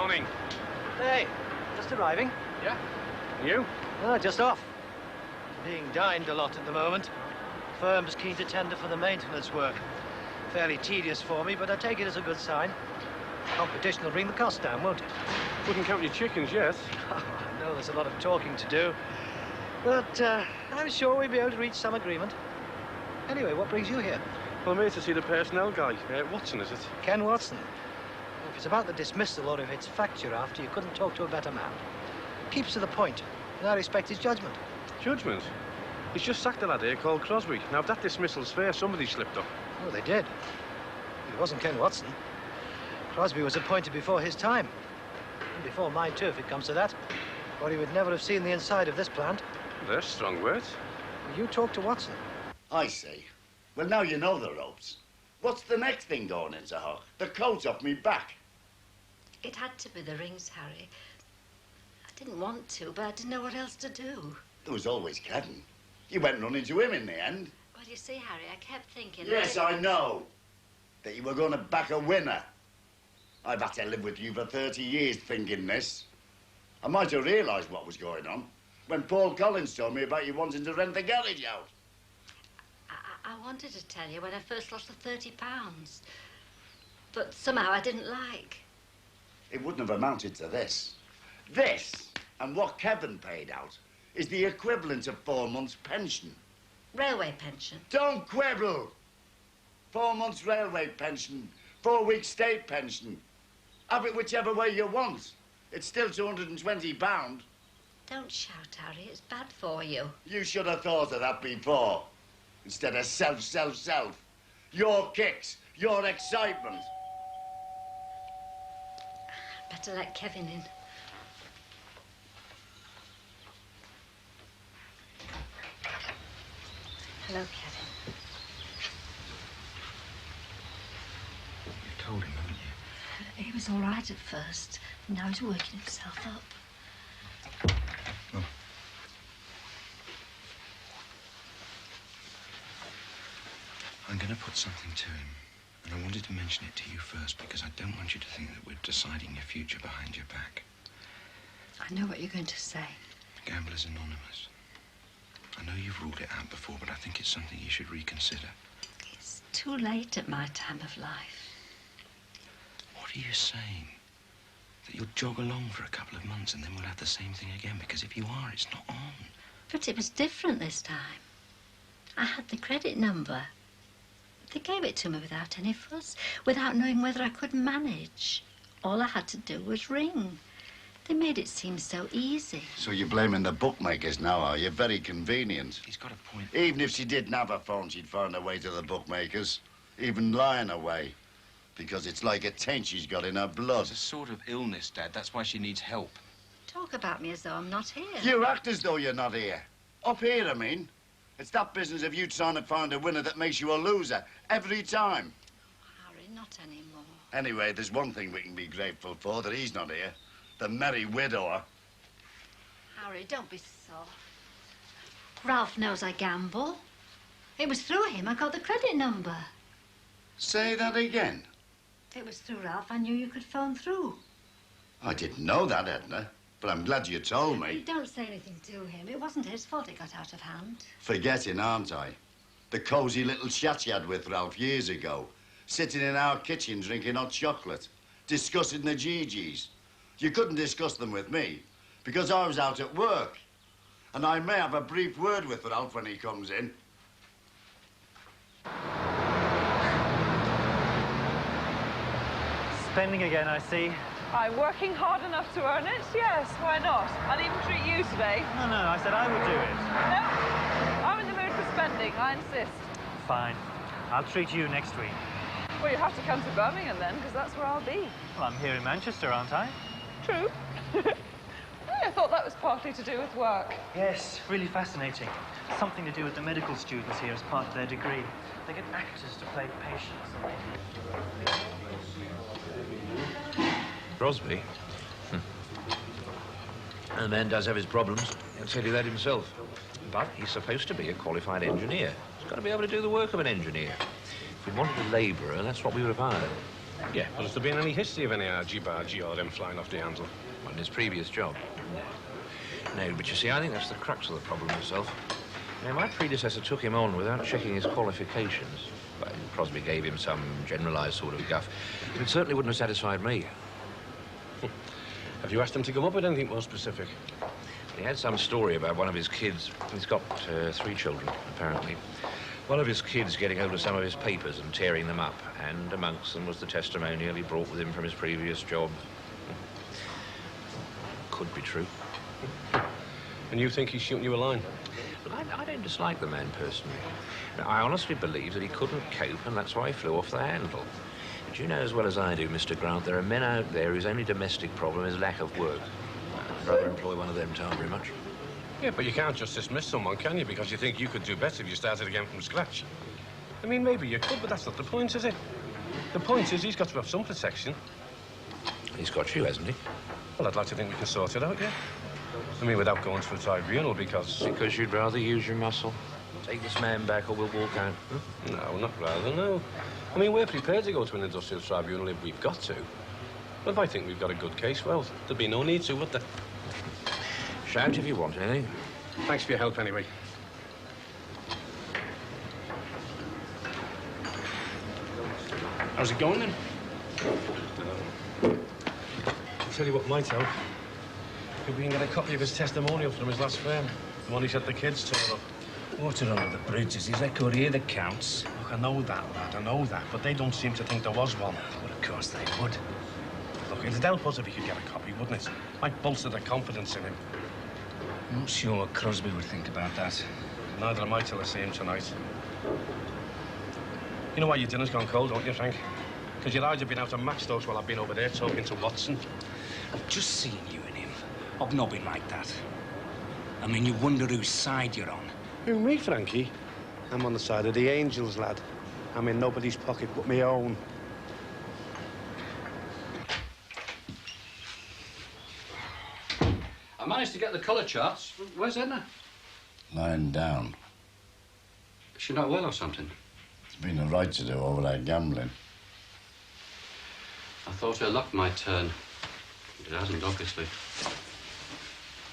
Morning. Hey, just arriving. Yeah? You? Oh, just off. Being dined a lot at the moment. Firm's keen to tender for the maintenance work. Fairly tedious for me, but I take it as a good sign. Competition will bring the cost down, won't it? Wouldn't count your chickens yet. I know there's a lot of talking to do, but I'm sure we'll be able to reach some agreement. Anyway, what brings you here? Well, I'm here to see the personnel guy. Watson, is it? Ken Watson. If it's about the dismissal or if it's fact you're after, you couldn't talk to a better man. Keeps to the point, and I respect his judgment. Judgment? He's just sacked a lad here called Crosby. Now, if that dismissal's fair, somebody slipped up. Oh, they did. It wasn't Ken Watson. Crosby was appointed before his time. And before mine, too, if it comes to that. Or he would never have seen the inside of this plant. There's strong words. You talk to Watson. I see. Well, now you know the ropes. What's the next thing going into her? The coat's off me back. It had to be the rings, Harry. I didn't want to, but I didn't know what else to do. There was always Kevin. You went and run into him in the end. Well, you see, Harry, I kept thinking... Yes, I know. That you were going to back a winner. I've had to live with you for 30 years thinking this. I might have realised what was going on when Paul Collins told me about you wanting to rent the garage out. I wanted to tell you when I first lost the £30. But somehow I didn't like. It wouldn't have amounted to this. This, and what Kevin paid out, is the equivalent of 4 months' pension. Railway pension. Don't quibble! 4 months' railway pension, 4 weeks' state pension. Have it whichever way you want. It's still £220. Don't shout, Harry. It's bad for you. You should have thought of that before. Instead of self, self, self. Your kicks, your excitement. Better let Kevin in. Hello, Kevin. You told him, haven't you? He was all right at first. Now he's working himself up. Oh. I'm going to put something to him. And I wanted to mention it to you first because I don't want you to think that we're deciding your future behind your back. I know what you're going to say. Gamblers Anonymous. I know you've ruled it out before, but I think it's something you should reconsider. It's too late at my time of life. What are you saying? That you'll jog along for a couple of months and then we'll have the same thing again? Because if you are, it's not on. But it was different this time. I had the credit number. They gave it to me without any fuss, without knowing whether I could manage. All I had to do was ring. They made it seem so easy. So you're blaming the bookmakers now, are you? Very convenient. He's got a point. Even if she didn't have a phone, she'd find her way to the bookmakers. Even lying away. Because it's like a taint she's got in her blood. It's a sort of illness, Dad. That's why she needs help. Talk about me as though I'm not here. You act as though you're not here. Up here, I mean. It's that business of you trying to find a winner that makes you a loser. Every time. Harry, not anymore. Anyway, there's one thing we can be grateful for, that he's not here. The merry widower. Harry, don't be soft. Ralph knows I gamble. It was through him I got the credit number. Say that again. It was through Ralph I knew you could phone through. I didn't know that, Edna. But I'm glad you told me. Don't say anything to him. It wasn't his fault it got out of hand. Forgetting, aren't I? The cosy little chat you had with Ralph years ago. Sitting in our kitchen drinking hot chocolate. Discussing the GGs. You couldn't discuss them with me because I was out at work. And I may have a brief word with Ralph when he comes in. Spending again, I see. I'm working hard enough to earn it, yes, why not? I'd even treat you today. No, I said I would do it. No, I'm in the mood for spending, I insist. Fine. I'll treat you next week. Well, you have to come to Birmingham then, because that's where I'll be. Well, I'm here in Manchester, aren't I? True. I thought that was partly to do with work. Yes, really fascinating. Something to do with the medical students here as part of their degree. They get actors to play patients. Crosby? And the man does have his problems. He'll tell you that himself. But he's supposed to be a qualified engineer. He's got to be able to do the work of an engineer. If we wanted a labourer, that's what we would have hired. Yeah, but has there been any history of any argy-bargy or them flying off the handle? On his previous job? No, but you see, I think that's the crux of the problem itself. Now, my predecessor took him on without checking his qualifications. Well, Crosby gave him some generalised sort of guff. But it certainly wouldn't have satisfied me. Have you asked him to come up with anything more specific? He had some story about one of his kids. He's got 3 children, apparently. One of his kids getting hold of some of his papers and tearing them up, and amongst them was the testimonial he brought with him from his previous job. Could be true. And you think he's shooting you a line? Look, I don't dislike the man personally. Now, I honestly believe that he couldn't cope, and that's why he flew off the handle. But you know as well as I do, Mr. Grant, there are men out there whose only domestic problem is lack of work. I'd rather employ one of them, Tom, very much. Yeah, but you can't just dismiss someone, can you? Because you think you could do better if you started again from scratch. I mean, maybe you could, but that's not the point, is it? The point is he's got to have some protection. He's got you, hasn't he? Well, I'd like to think we can sort it out, yeah? I mean, without going to a tribunal, because... Because you'd rather use your muscle? Take this man back or we'll walk out. No, not rather, no. I mean, we're prepared to go to an industrial tribunal if we've got to. But if I think we've got a good case, well, there'd be no need to, would there? Shout if you want anything. Thanks for your help, anyway. How's it going, then? I'll tell you what might help. If we can get a copy of his testimonial from his last firm. The one he said the kids tore up. Water under the bridge is his record here that counts. Look, I know that, lad, I know that. But they don't seem to think there was one. But of course they would. Look, it'd help us if he could get a copy, wouldn't it? Might bolster their confidence in him. I'm not sure what Crosby would think about that. Neither am I till I see him tonight. You know why your dinner's gone cold, don't you, Frank? Because your eyes have been out of match dose while I've been over there talking to Watson. I've just seen you and him hobnobbing like that. I mean, you wonder whose side you're on. Who, me, Frankie? I'm on the side of the angels, lad. I'm in nobody's pocket but my own. I managed to get the colour charts. Where's Edna? Lying down. Is she not well or something? It's been a right to do over that gambling. I thought her luck might turn. But it hasn't, obviously.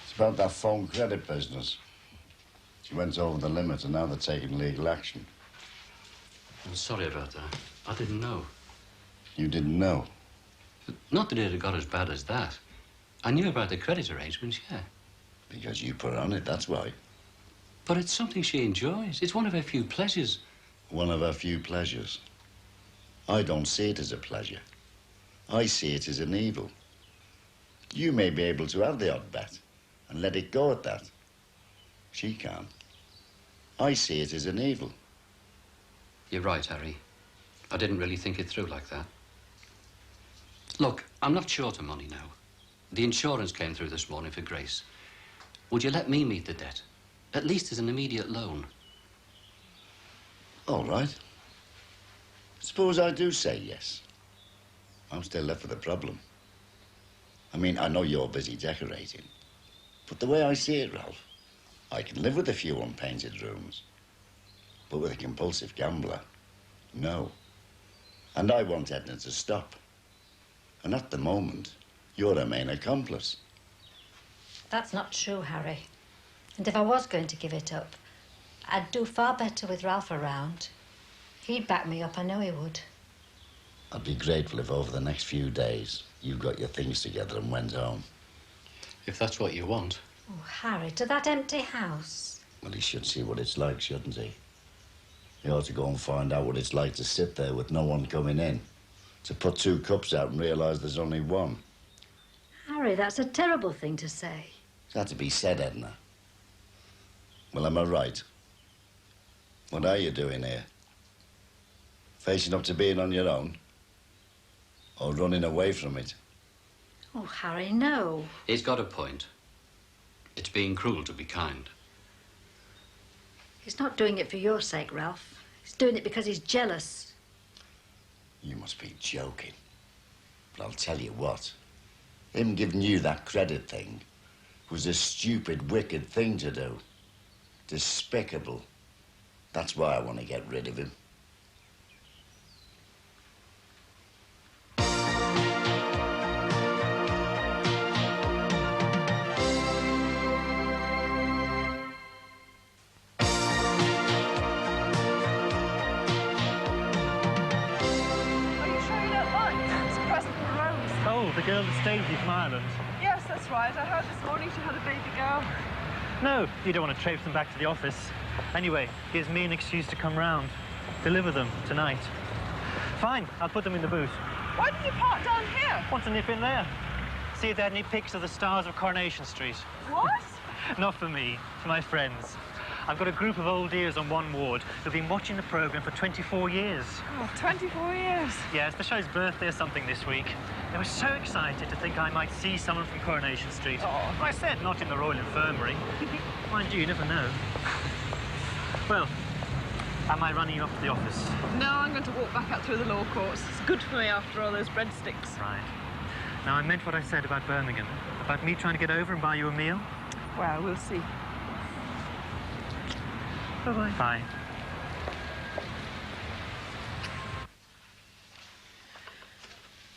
It's about that phone credit business. She went over the limit and now they're taking legal action. I'm sorry about that. I didn't know. You didn't know? Not that it had got as bad as that. I knew about the credit arrangements, yeah. Because you put her on it, that's why. But it's something she enjoys. It's one of her few pleasures. One of her few pleasures. I don't see it as a pleasure. I see it as an evil. You may be able to have the odd bet and let it go at that. She can't. I see it as an evil. You're right, Harry. I didn't really think it through like that. Look, I'm not short of money now. The insurance came through this morning for Grace. Would you let me meet the debt? At least as an immediate loan. All right. Suppose I do say yes. I'm still left with a problem. I mean, I know you're busy decorating. But the way I see it, Ralph, I can live with a few unpainted rooms. But with a compulsive gambler, no. And I want Edna to stop. And at the moment, you're her main accomplice. That's not true, Harry. And if I was going to give it up, I'd do far better with Ralph around. He'd back me up, I know he would. I'd be grateful if over the next few days you got your things together and went home. If that's what you want. Oh, Harry, to that empty house. Well, he should see what it's like, shouldn't he? He ought to go and find out what it's like to sit there with no one coming in. To put 2 cups out and realise there's only one. Harry, that's a terrible thing to say. It's had to be said, Edna. Well, am I right? What are you doing here? Facing up to being on your own? Or running away from it? Oh, Harry, no. He's got a point. It's being cruel to be kind. He's not doing it for your sake, Ralph. He's doing it because he's jealous. You must be joking. But I'll tell you what. Him giving you that credit thing was a stupid, wicked thing to do. Despicable. That's why I want to get rid of him. the girl that stayed with you from Ireland? Yes, that's right. I heard this morning she had a baby girl. No, you don't want to traipse them back to the office. Anyway, gives me an excuse to come round. Deliver them tonight. Fine, I'll put them in the boot. Why did you park down here? Want to nip in there? See if they had any pics of the stars of Coronation Street. What? Not for me, for my friends. I've got a group of old ears on one ward who've been watching the programme for 24 years. Oh, 24 years? Yeah, it's the show's birthday or something this week. They were so excited to think I might see someone from Coronation Street. Oh. I said not in the Royal Infirmary. Mind you, you never know. Well, am I running you up to the office? No, I'm going to walk back out through the law courts. It's good for me after all those breadsticks. Right. Now, I meant what I said about Birmingham. About me trying to get over and buy you a meal. Well, we'll see. Bye-bye. Bye.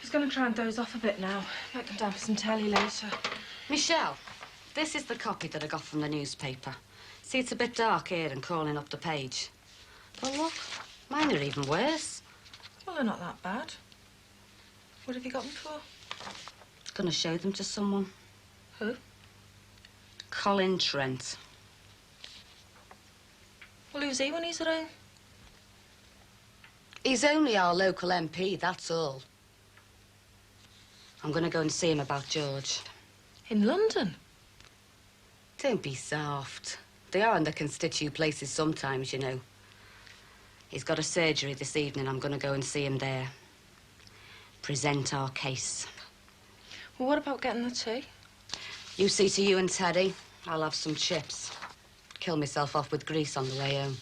He's going to try and doze off a bit now. Might come down for some telly later. Michelle, this is the copy that I got from the newspaper. See, it's a bit dark here and crawling up the page. But look, mine are even worse. Well, they're not that bad. What have you got them for? Gonna show them to someone. Who? Colin Trent. Well, who's he when he's around? He's only our local MP, that's all. I'm gonna go and see him about George. In London? Don't be soft. They are in the constituent places sometimes, you know. He's got a surgery this evening. I'm gonna go and see him there. Present our case. Well, what about getting the tea? You see to you and Teddy. I'll have some chips. Kill myself off with grease on the way home.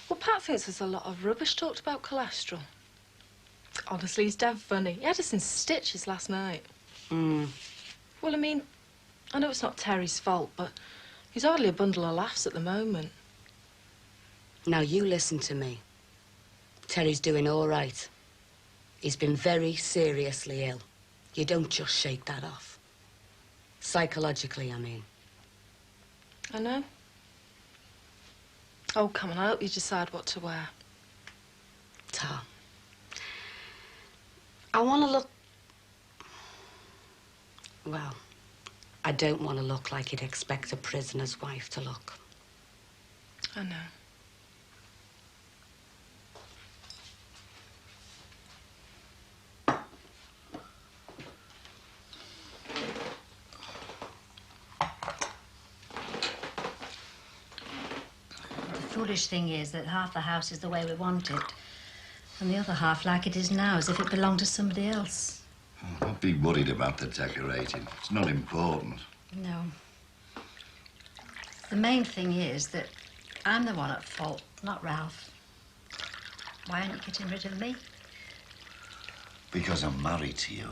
Well, Pat thinks there's a lot of rubbish talked about cholesterol. Honestly, he's dead funny. He had us in stitches last night. Hmm. Well, I mean, I know it's not Terry's fault, but he's hardly a bundle of laughs at the moment. Now, you listen to me. Terry's doing all right. He's been very seriously ill. You don't just shake that off. Psychologically, I mean. I know. Oh, come on, I hope you decide what to wear. Tom, I want to look... Well, I don't want to look like you'd expect a prisoner's wife to look. I know. The foolish thing is that half the house is the way we want it, and the other half like it is now, as if it belonged to somebody else. Oh, don't be worried about the decorating. It's not important. No. The main thing is that I'm the one at fault, not Ralph. Why aren't you getting rid of me? Because I'm married to you,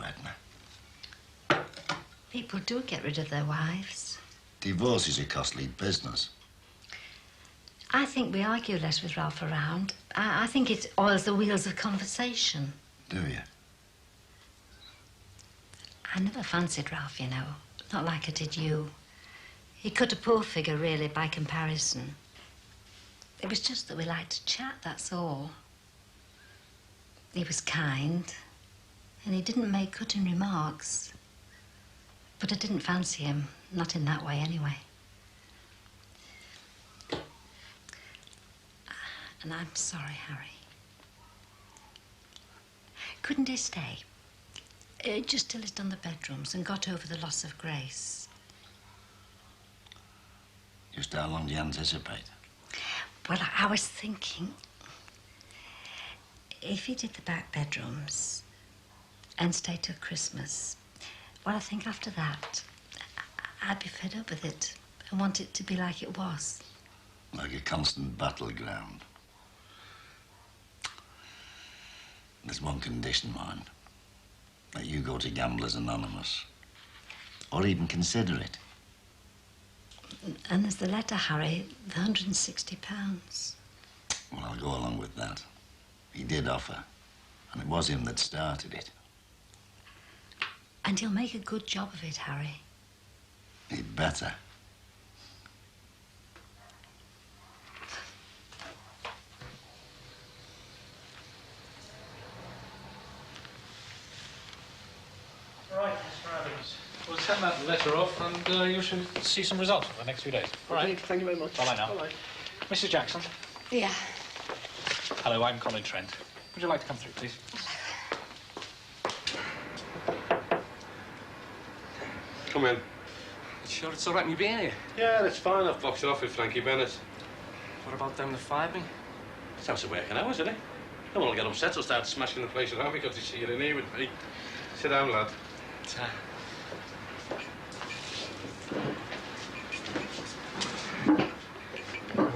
Edna. People do get rid of their wives. Divorce is a costly business. I think we argue less with Ralph around. I think it oils the wheels of conversation. Do you? I never fancied Ralph, you know. Not like I did you. He cut a poor figure, really, by comparison. It was just that we liked to chat, that's all. He was kind, and he didn't make cutting remarks. But I didn't fancy him, not in that way, anyway. And I'm sorry, Harry. Couldn't he stay? Just till he's done the bedrooms and got over the loss of Grace. Just how long do you anticipate? Well, I was thinking, if he did the back bedrooms and stayed till Christmas, well, I think after that, I'd be fed up with it and want it to be like it was. Like a constant battleground. There's one condition, mind. That you go to Gamblers Anonymous. Or even consider it. And there's the letter, Harry, the £160. Well, I'll go along with that. He did offer. And it was him that started it. And he'll make a good job of it, Harry. He'd better. send that letter off and you should see some results in the next few days. All right. Thank you very much. Bye-bye now. Bye-bye. Mrs. Jackson. Yeah. Hello, I'm Colin Trent. Would you like to come through, please? Come in. Sure it's all right me being here? Yeah, that's fine. I've boxed it off with Frankie Bennett. What about them to five me? It's how's it working out, isn't it? No one will get upset or start smashing the place around because they see you in here with me. Sit down, lad.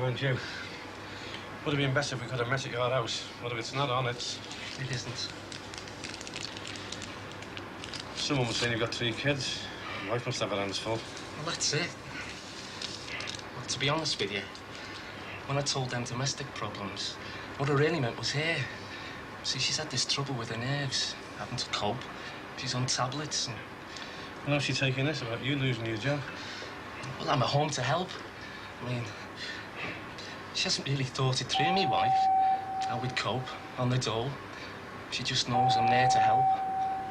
Mind you, would have been better if we could have met at your house. But if it's not on, it isn't. Someone was saying you've got 3 kids. Your wife must have her hands full. Well, that's it. Well, to be honest with you, when I told them domestic problems, what I really meant was her. See, she's had this trouble with her nerves, having to cope. She's on tablets and... And how's she taking this about you losing your job? Well, I'm at home to help. I mean, she hasn't really thought it through, me wife, how we'd cope on the dole. She just knows I'm there to help.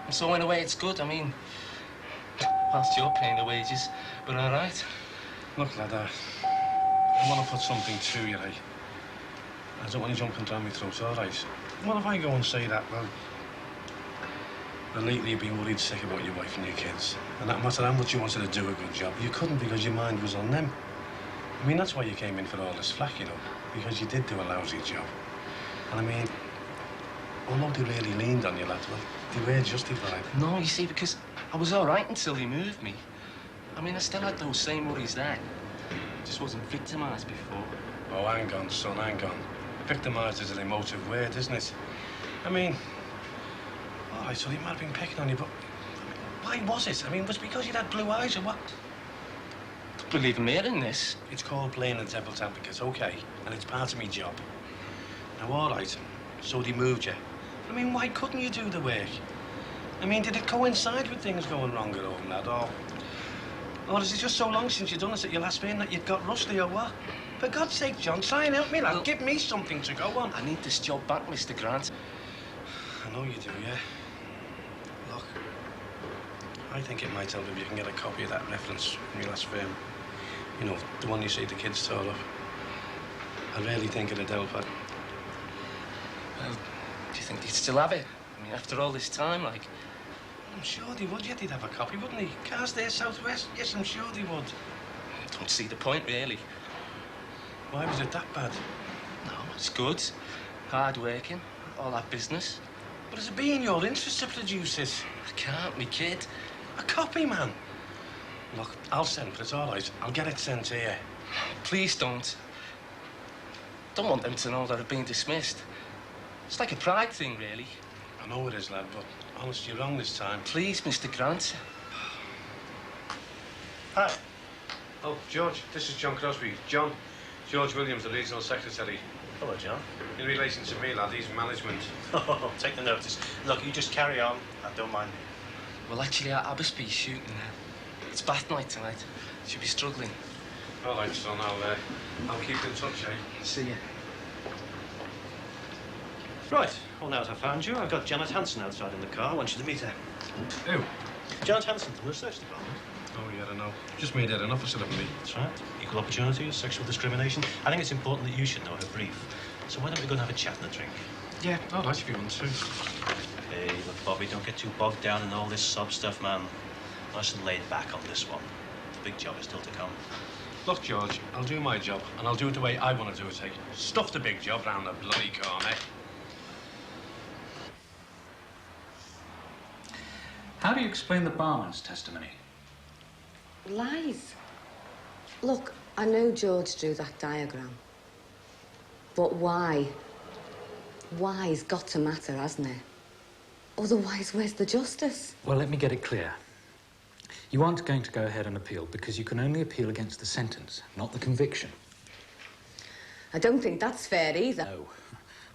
And so, in a way, it's good. I mean, whilst you're paying the wages, but all right. Look, lad, I want to put something to you, eh? I don't want you jumping down my throat, all right? What if I go and say that, well, lately you've been worried sick about your wife and your kids, and that no matter how much you wanted to do a good job, you couldn't because your mind was on them. I mean, that's why you came in for all this flack, you know, because you did do a lousy job. And I mean, although they really leaned on you, lad, well, they were justified. No, you see, because I was all right until he moved me. I mean, I still had those same worries then. I just wasn't victimised before. Oh, hang on, son, hang on. Victimised is an emotive word, isn't it? I mean, all right, so he might have been picking on you, but I mean, why was it? I mean, was it because you had blue eyes or what? Don't believe me in this. It's called playing the devil's advocate, okay, and it's part of my job. Now, all right, so they moved you. I mean, why couldn't you do the work? I mean, did it coincide with things going wrong at home, lad, or is it just so long since you've done this at your last bin that you've got rusty or what? For God's sake, John, try and help me, lad. Give me something to go on. I need this job back, Mr. Grant. I know you do, yeah. Look, I think it might help if you can get a copy of that reference from your last firm. You know, the one you say the kids tore up. I really think it'd help. Well, do you think they'd still have it? I mean, after all this time, like... I'm sure they would, yeah, they'd have a copy, wouldn't they? Cars there, southwest, yes, I'm sure they would. I don't see the point, really. Why was it that bad? No, it's good. Hard working, all that business. But it's be in your interest to produce it. I can't, me kid. A copy, man. Look, I'll send for it, all right. I'll get it sent here. Please don't. Don't want them to know that I've been dismissed. It's like a pride thing, really. I know it is, lad, but honest, you're wrong this time. Please, Mr. Grant. Hi. Oh, George, this is John Crosby. John, George Williams, the regional secretary. Hello, John. In relation to me, lad, he's management. Oh, take the notice. Look, you just carry on. I don't mind me. Well, actually, I must be shooting now. It's bath night tonight. Should be struggling. All right, son, I'll keep in touch, eh? See you. Right. Well, now that I've found you, I've got Janet Hanson outside in the car. I want you to meet her. Who? Janet Hanson from the research department. Oh, yeah, I know. Just made that an officer of me. That's right. Equal opportunities, sexual discrimination. I think it's important that you should know her brief. So why don't we go and have a chat and a drink? Yeah, all right, if you want to. Hey, look, Bobby, don't get too bogged down in all this sub stuff, man. Nice and laid back on this one. The big job is still to come. Look, George, I'll do my job, and I'll do it the way I want to do it, eh? Stuff the big job round the bloody corner. How do you explain the barman's testimony? Lies. Look, I know George drew that diagram. But why? Why's got to matter, hasn't it? Otherwise, where's the justice? Well, let me get it clear. You aren't going to go ahead and appeal because you can only appeal against the sentence, not the conviction. I don't think that's fair either. No,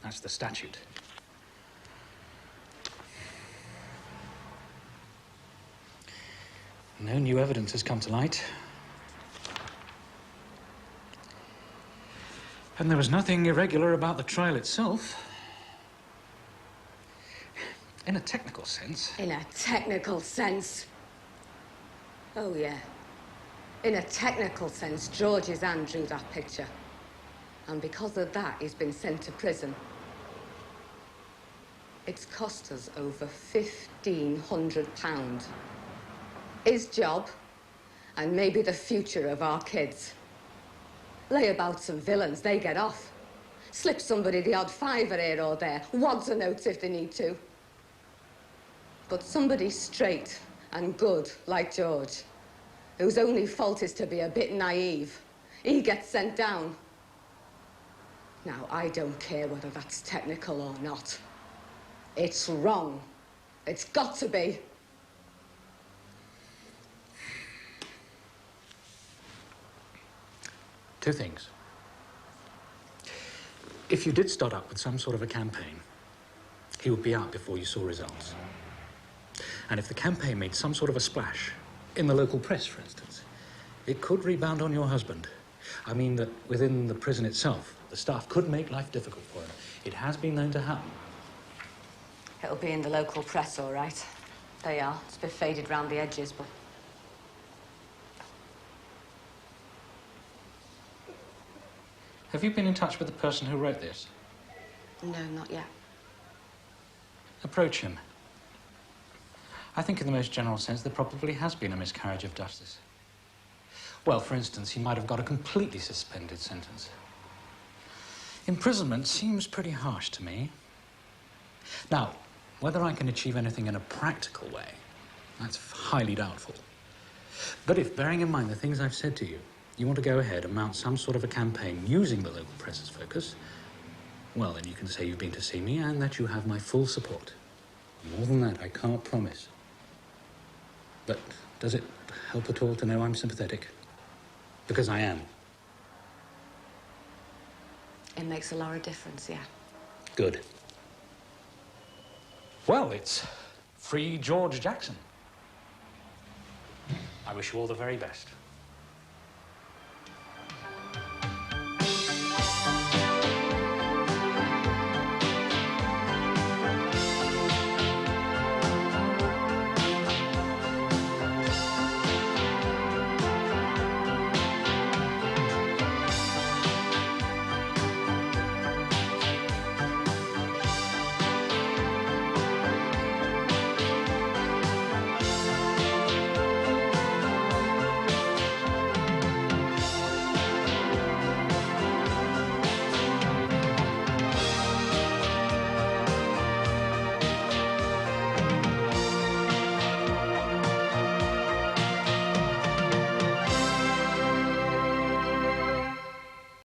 that's the statute. No new evidence has come to light. And there was nothing irregular about the trial itself. In a technical sense. In a technical sense. Oh, yeah. In a technical sense, George's hand drew that picture. And because of that, he's been sent to prison. It's cost us over £1,500. His job, and maybe the future of our kids. Lay about some villains, they get off. Slip somebody the odd fiver here or there, wads of notes if they need to. But somebody straight and good, like George, whose only fault is to be a bit naive, he gets sent down. Now, I don't care whether that's technical or not. It's wrong. It's got to be. Two things. If you did start up with some sort of a campaign, he would be out before you saw results. And if the campaign made some sort of a splash, in the local press, for instance, it could rebound on your husband. I mean that within the prison itself, the staff could make life difficult for him. It has been known to happen. It'll be in the local press, all right. They are. It's a bit faded round the edges, but... Have you been in touch with the person who wrote this? No, not yet. Approach him. I think in the most general sense there probably has been a miscarriage of justice. Well, for instance, he might have got a completely suspended sentence. Imprisonment seems pretty harsh to me. Now, whether I can achieve anything in a practical way, that's highly doubtful. But if, bearing in mind the things I've said to you, you want to go ahead and mount some sort of a campaign using the local press's focus, well, then you can say you've been to see me and that you have my full support. More than that, I can't promise. But does it help at all to know I'm sympathetic? Because I am. It makes a lot of difference, yeah. Good. Well, it's free George Jackson. I wish you all the very best.